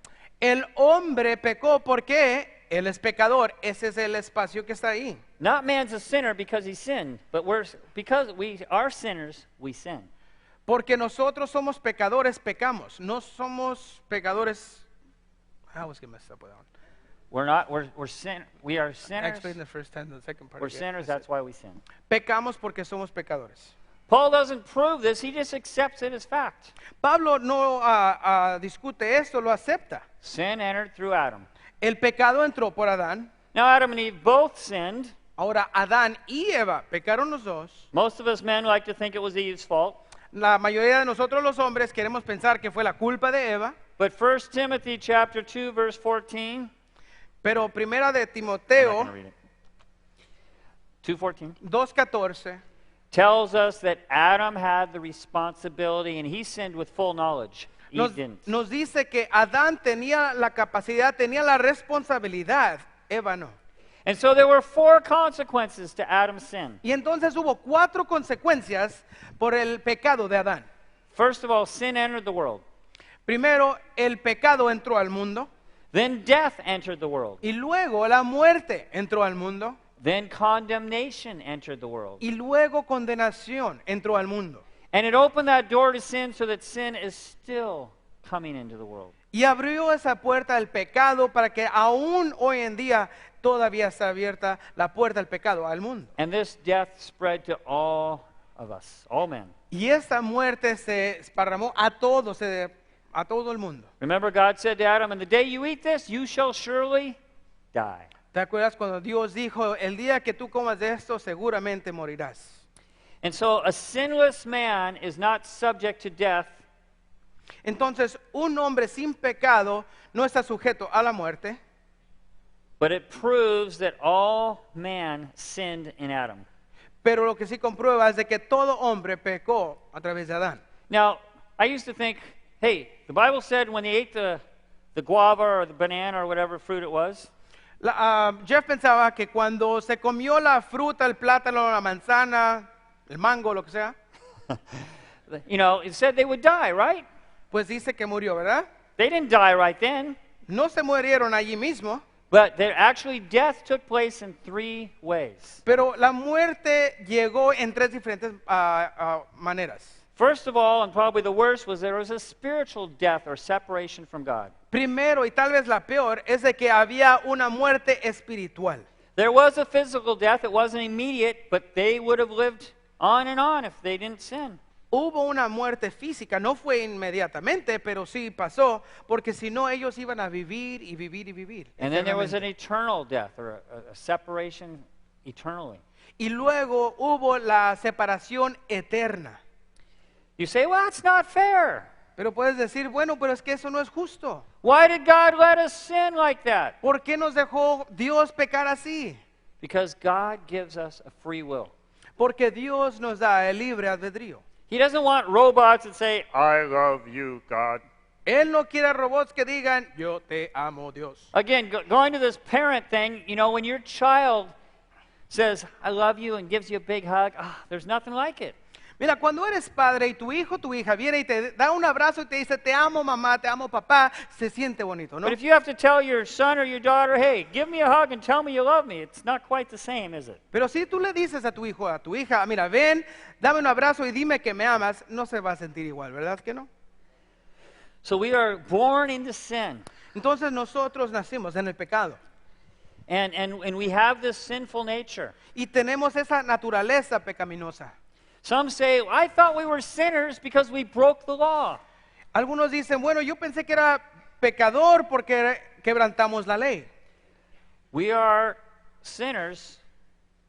El hombre pecó porque él es pecador. Ese es el espacio que está ahí. Not man's a sinner because he sinned, but because we are sinners, we sin. Porque nosotros somos pecadores, pecamos. No somos pecadores. I always get messed up with that one. We are I sinners. explained the first time, the second part. We're again. sinners, that's why we sin. Pecamos porque somos pecadores. Paul doesn't prove this, he just accepts it as fact. Pablo no discute esto, lo acepta. Sin entered through Adam. El pecado entró por Adán. Now Adam and Eve both sinned. Ahora Adán y Eva pecaron los dos. Most of us men like to think it was Eve's fault. La mayoría de nosotros los hombres queremos pensar que fue la culpa de Eva. But 1 Timothy chapter 2 verse 14. Pero primera de I'm not Timoteo gonna read it. 2:14 2:14 tells us that Adam had the responsibility and he sinned with full knowledge. Eve didn't. nos dice que Adán tenía la capacidad, tenía la responsabilidad, Eva no. And so there were 4 consequences to Adam's sin. Y entonces hubo 4 consecuencias por el pecado de Adán. First of all, sin entered the world. Primero, el pecado entró al mundo. Then death entered the world. Y luego la muerte entró al mundo. Then condemnation entered the world. Y luego condenación entró al mundo. And it opened that door to sin so that sin is still coming into the world. Y abrió esa puerta al pecado para que aún hoy en día todavía está abierta la puerta al pecado al mundo. And this death spread to all of us, all men. Y esta muerte se esparramó a todos, a todo el mundo. Remember, God said to Adam, "In the day you eat this, you shall surely die." ¿Te acuerdas cuando Dios dijo, el día que tú comas de esto seguramente morirás? And so a sinless man is not subject to death, Entonces, un hombre sin pecado no está sujeto a la muerte, but it proves that all man sinned in Adam. pero lo que sí comprueba es de que todo hombre pecó a través de Adán. Now, I used to think, hey, the Bible said when they ate the guava or the banana or whatever fruit it was, Jeff pensaba que cuando se comió la fruta, el plátano, la manzana, el mango, lo que sea, you know, it said they would die, right? pues dice que murió, ¿verdad? They didn't die right then, No se murieron allí mismo, but there actually death took place in 3 ways. pero la muerte llegó en 3 diferentes maneras. First of all, and probably the worst, was there was a spiritual death or separation from God. Primero, y tal vez la peor, es de que había una muerte espiritual. There was a physical death. It wasn't immediate, but they would have lived on and on if they didn't sin. Hubo una muerte física, no fue inmediatamente, pero sí pasó, porque si no ellos iban a vivir y vivir y vivir. And then there was an eternamente. eternal death or a separation eternally. Y luego hubo la separación eterna. You say, well, that's not fair. Pero puedes decir, bueno, pero es que eso no es justo. Why did God let us sin like that? ¿Por qué nos dejó Dios pecar así? Because God gives us a free will. Porque Dios nos da el libre albedrío. He doesn't want robots that say, I love you, God. Él no quiere robots que digan, yo te amo, Dios. Again, going to this parent thing, you know, when your child says, I love you and gives you a big hug, there's nothing like it. Mira, cuando eres padre y tu hijo, tu hija viene y te da un abrazo y te dice, te amo mamá, te amo papá, se siente bonito, ¿no? But if you have to tell your son or your daughter, hey, give me a hug and tell me you love me, it's not quite the same, is it? Pero si tú le dices a tu hijo, a tu hija, mira, ven, dame un abrazo y dime que me amas, no se va a sentir igual, ¿verdad que no? So we are born into sin. Entonces nosotros nacimos en el pecado And we have this sinful nature. y tenemos esa naturaleza pecaminosa. Some say, I thought we were sinners because we broke the law. Algunos dicen, bueno, yo pensé que era pecador porque quebrantamos la ley. We are sinners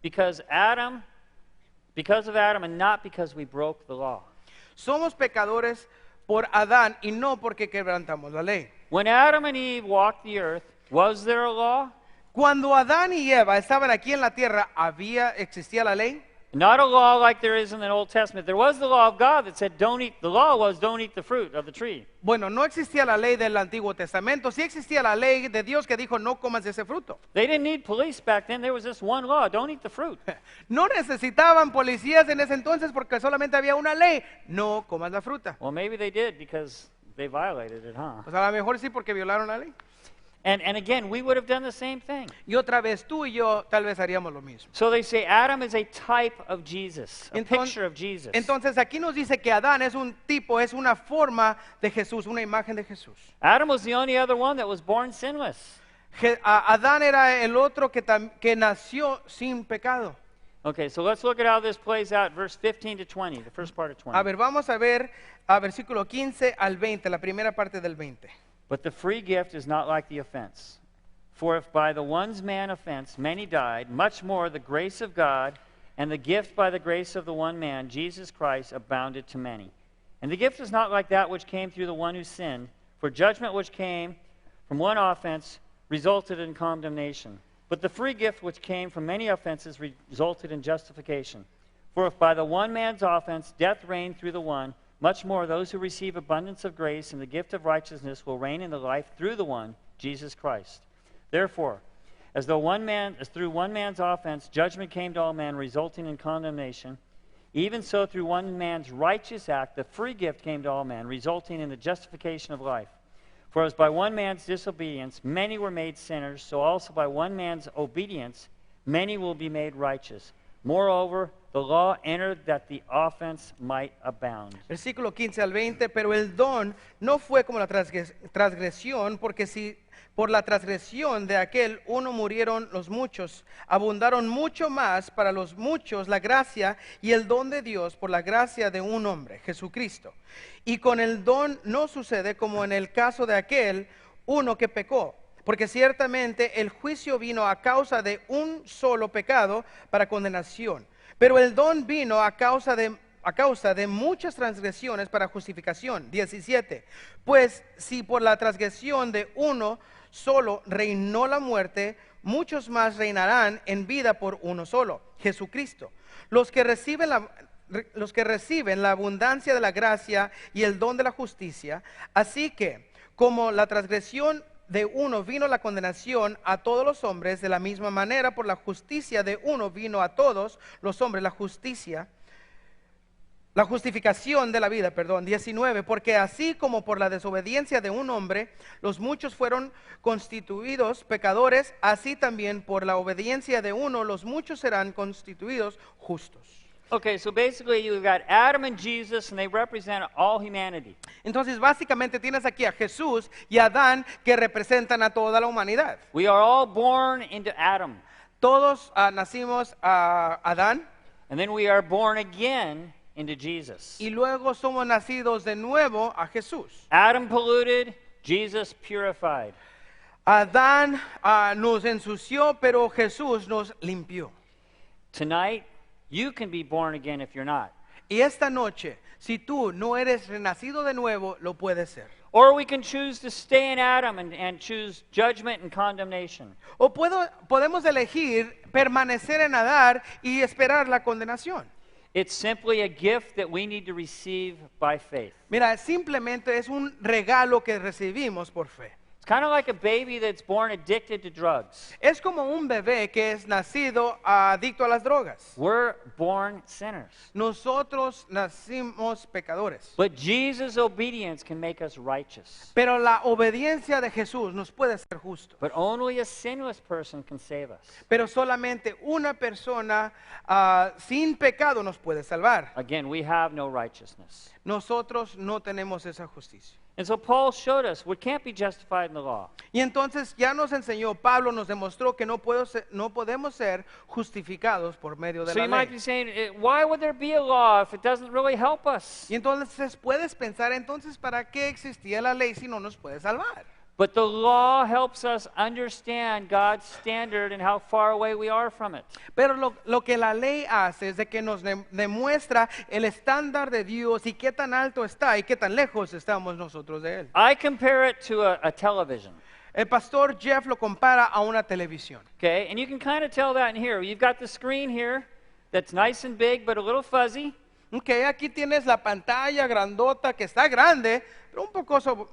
because of Adam and not because we broke the law. Somos pecadores por Adán y no porque quebrantamos la ley. When Adam and Eve walked the earth, was there a law? Cuando Adán y Eva estaban aquí en la tierra, ¿existía la ley? Not a law like there is in the Old Testament. There was the law of God that said, don't eat the fruit of the tree. Bueno, no existía la ley del Antiguo Testamento, sí existía la ley de Dios que dijo no comas de ese fruto. They didn't need police back then. There was just one law, don't eat the fruit. No necesitaban policías en ese entonces porque solamente había una ley, no comas la fruta. Well, maybe they did because they violated it, huh? Pues a lo mejor sí porque violaron la ley. And again, we would have done the same thing. Y otra vez tú y yo tal vez haríamos lo mismo. So they say Adam is a type of Jesus, a picture of Jesus. Entonces aquí nos dice que Adán es un tipo, es una forma de Jesús, una imagen de Jesús. Adam was the only other one that was born sinless. Adán era el otro que nació sin pecado. Okay, so let's look at how this plays out, verse 15 to 20, the first part of 20. A ver, vamos a ver a versículo 15 al 20, la primera parte del 20. But the free gift is not like the offense. For if by the one man's offense many died, much more the grace of God and the gift by the grace of the one man, Jesus Christ, abounded to many. And the gift is not like that which came through the one who sinned, for judgment which came from one offense resulted in condemnation. But the free gift which came from many offenses resulted in justification. For if by the one man's offense death reigned through the one, much more those who receive abundance of grace and the gift of righteousness will reign in the life through the one, Jesus Christ. Therefore, As through one man's offense, judgment came to all men, resulting in condemnation, even so through one man's righteous act, the free gift came to all men, resulting in the justification of life. For as by one man's disobedience many were made sinners, so also by one man's obedience many will be made righteous. Moreover, the law entered that the offense might abound. Versículo 15 al 20, pero el don no fue como la transgresión, porque si por la transgresión de aquel uno murieron los muchos, abundaron mucho más para los muchos la gracia y el don de Dios por la gracia de un hombre, Jesucristo. Y con el don no sucede como en el caso de aquel uno que pecó, porque ciertamente el juicio vino a causa de un solo pecado para condenación, pero el don vino a causa de muchas transgresiones para justificación. 17. Pues si por la transgresión de uno solo reinó la muerte, muchos más reinarán en vida por uno solo, Jesucristo. Los que reciben la abundancia de la gracia y el don de la justicia. Así que, como la transgresión de uno vino la condenación a todos los hombres, de la misma manera por la justicia de uno vino a todos los hombres la justificación de la vida, 19, porque así como por la desobediencia de un hombre los muchos fueron constituidos pecadores, así también por la obediencia de uno los muchos serán constituidos justos. Okay, so basically you've got Adam and Jesus, and they represent all humanity. Entonces básicamente tienes aquí a Jesús y a Adán, que representan a toda la humanidad. We are all born into Adam, Todos nacimos a Adán and then we are born again into Jesus. y luego somos nacidos de nuevo a Jesús. Adam polluted, Jesus purified. Adán nos ensució, pero Jesús nos limpió. Tonight, you can be born again if you're not. Y esta noche, si tú no eres renacido de nuevo, lo puedes ser. Or we can choose to stay in Adam and choose judgment and condemnation. O podemos elegir permanecer en Adán y esperar la condenación. It's simply a gift that we need to receive by faith. Mira, simplemente es un regalo que recibimos por fe. It's kind of like a baby that's born addicted to drugs. Es como un bebé que es nacido adicto a las drogas. We're born sinners. Nosotros nacimos pecadores. But Jesus' obedience can make us righteous. Pero la obediencia de Jesús nos puede hacer justos. But only a sinless person can save us. Pero solamente una persona sin pecado nos puede salvar. Again, we have no righteousness. Nosotros no tenemos esa justicia. And so Paul showed us we can't be justified in the law. Y entonces ya nos enseñó, Pablo nos demostró que no podemos ser justificados por medio de So la you might be ley. saying, why would there be a law if it doesn't really help us? Y entonces puedes pensar, entonces, ¿para qué existía la ley si no nos puede salvar? But the law helps us understand God's standard and how far away we are from it. Pero lo que la ley hace es de que nos demuestra el estándar de Dios y qué tan alto está y qué tan lejos estamos nosotros de él. I compare it to a television. El pastor Jeff lo compara a una televisión. Okay, and you can kind of tell that in here. You've got the screen here that's nice and big but a little fuzzy. Okay, aquí tienes la pantalla grandota que está grande, pero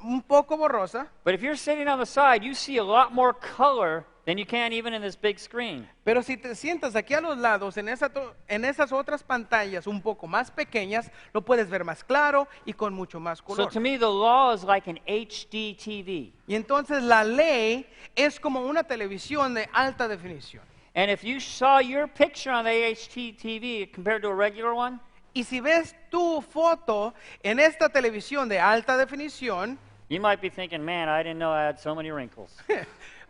un poco borrosa. But if you're sitting on the side, you see a lot more color than you can even in this big screen. Pero si te sientas aquí a los lados, en esas otras pantallas un poco más pequeñas, lo puedes ver más claro y con mucho más So color. to me, the law is like an HD TV. Y entonces la ley es como una televisión de alta definición. And if you saw your picture on the HD TV compared to a regular one, Y si ves tu foto en esta televisión de alta definición, you might be thinking, man, I didn't know I had so many wrinkles.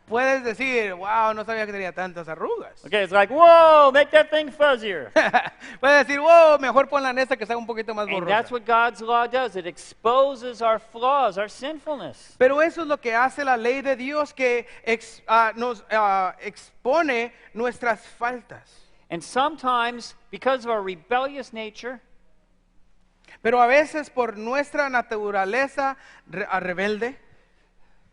puedes decir, wow, no sabía que tenía tantas arrugas. Okay, it's like, whoa, make that thing fuzzier. Puedes decir, wow, mejor ponla en esta que sea un poquito más And that's borrosa. what God's law does. It exposes our flaws, our sinfulness. Pero eso es lo que hace la ley de Dios, que nos expone nuestras faltas. And sometimes, because of our rebellious nature, Pero a veces por nuestra naturaleza rebelde,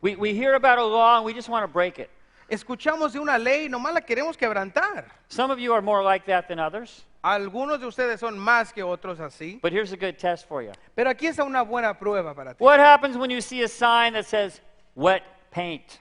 we hear about a law and we just want to break it. escuchamos de una ley y nomás la queremos quebrantar. Some of you are more like that than others, Algunos de ustedes son más que otros así. but here's a good test for you. Pero aquí está una buena prueba para ti. What happens when you see a sign that says wet paint?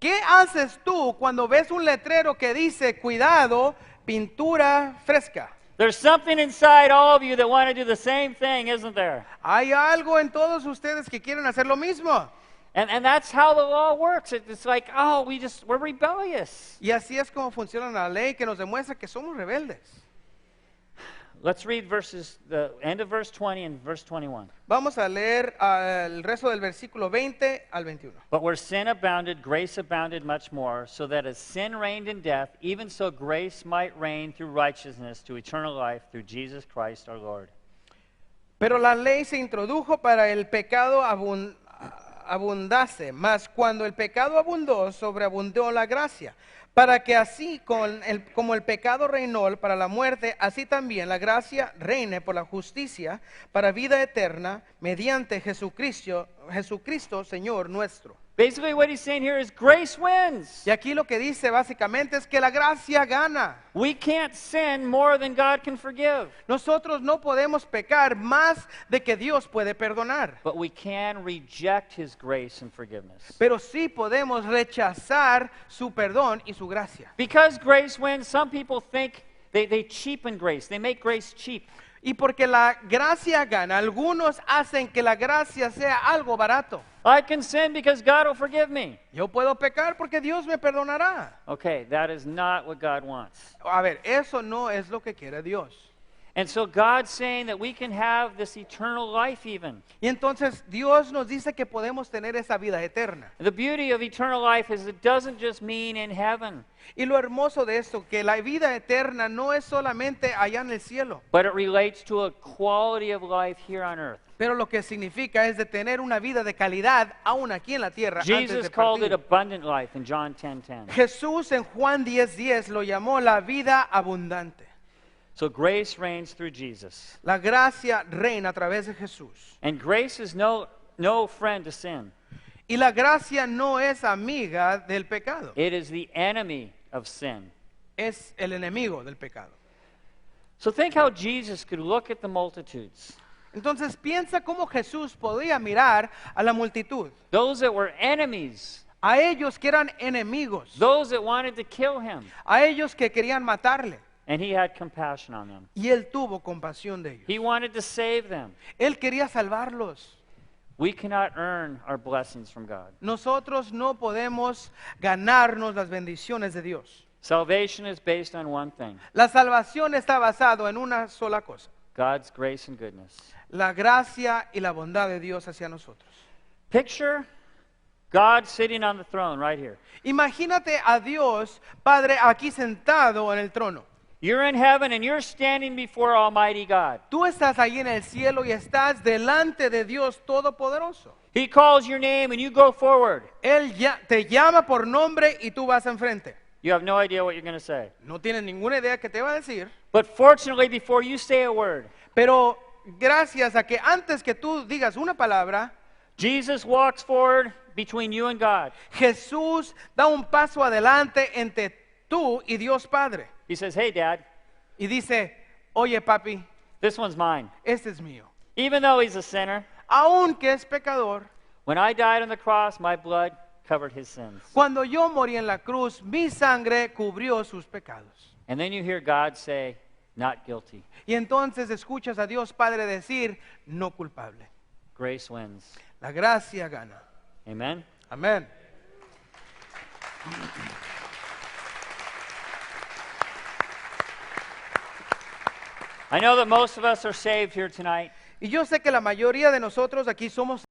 ¿Qué haces tú cuando ves un letrero que dice cuidado, pintura fresca? There's something inside all of you that want to do the same thing, isn't there? Hay algo en todos ustedes que quieren hacer lo mismo. And that's how the law works. It's like, oh, we're rebellious. Y así es como funciona la ley, que nos demuestra que somos rebeldes. Let's read the end of verse 20 and verse 21. Vamos a leer el resto del versículo 20 al 21. But where sin abounded, grace abounded much more, so that as sin reigned in death, even so grace might reign through righteousness to eternal life through Jesus Christ our Lord. Pero la ley se introdujo para el pecado abundase, mas cuando el pecado abundó, sobreabundó la gracia, para que así como el pecado reinó para la muerte, así también la gracia reine por la justicia para vida eterna mediante Jesucristo, Señor nuestro. Basically what he's saying here is grace wins. Y aquí lo que dice básicamente es que la gracia gana. We can't sin more than God can forgive. Nosotros no podemos pecar más de que Dios puede perdonar. But we can reject his grace and forgiveness. Pero sí podemos rechazar su perdón y su gracia. Because grace wins, some people think they cheapen grace. They make grace cheap. Y porque la gracia gana, algunos hacen que la gracia sea algo barato. I can sin because God will forgive me. Yo puedo pecar porque Dios me perdonará. Okay, that is not what God wants. A ver, eso no es lo que quiere Dios. And so God's saying that we can have this eternal life even. Y entonces Dios nos dice que podemos tener esa vida eterna. The beauty of eternal life is it doesn't just mean in heaven, Y lo hermoso de esto, que la vida eterna no es solamente allá en el cielo, but it relates to a quality of life here on earth. pero lo que significa es de tener una vida de calidad aún aquí en la tierra antes Jesus de called it partir. abundant life in John 10:10. Jesús en Juan 10:10 lo llamó la vida abundante. So grace reigns through Jesus. La gracia reina a través de Jesús. And grace is no friend to sin. Y la gracia no es amiga del pecado, It is the enemy of sin. es el enemigo del pecado. So think how Jesus could look at the multitudes. Entonces piensa cómo Jesús podía mirar a la multitud, Those that were enemies. a ellos que eran enemigos, Those that wanted to kill him. a ellos que querían matarle, And he had compassion on them. y él tuvo compasión de ellos. He wanted to save them. Él quería salvarlos. We cannot earn our blessings from God. Nosotros no podemos ganarnos las bendiciones de Dios. Salvation is based on one thing: La salvación está basado en una sola cosa: God's grace and goodness. la gracia y la bondad de Dios hacia nosotros. Picture God sitting on the throne right here. Imagínate a Dios, Padre, aquí sentado en el trono. You're in heaven and you're standing before Almighty God. Tú estás ahí en el cielo y estás delante de Dios Todopoderoso. He calls your name and you go forward. Él te llama por nombre y tú vas enfrente. You have no idea what you're going to say. No tienes ninguna idea qué te va a decir, But fortunately, before you say a word, pero gracias a que antes que tú digas una palabra, Jesus walks forward between you and God. Jesús da un paso adelante entre tú y Dios Padre. He says, "Hey, Dad, Y dice, oye papi, this one's mine." este es mío. Even though he's a sinner, Aunque es pecador, when I died on the cross, my blood covered his sins. cuando yo morí en la cruz, mi sangre cubrió sus pecados. And then you hear God say, "Not guilty." Y entonces escuchas a Dios Padre decir, no culpable. Grace wins. La gracia gana. Amen. Amén. I know that most of us are saved here tonight. Y yo sé que la mayoría de nosotros aquí somos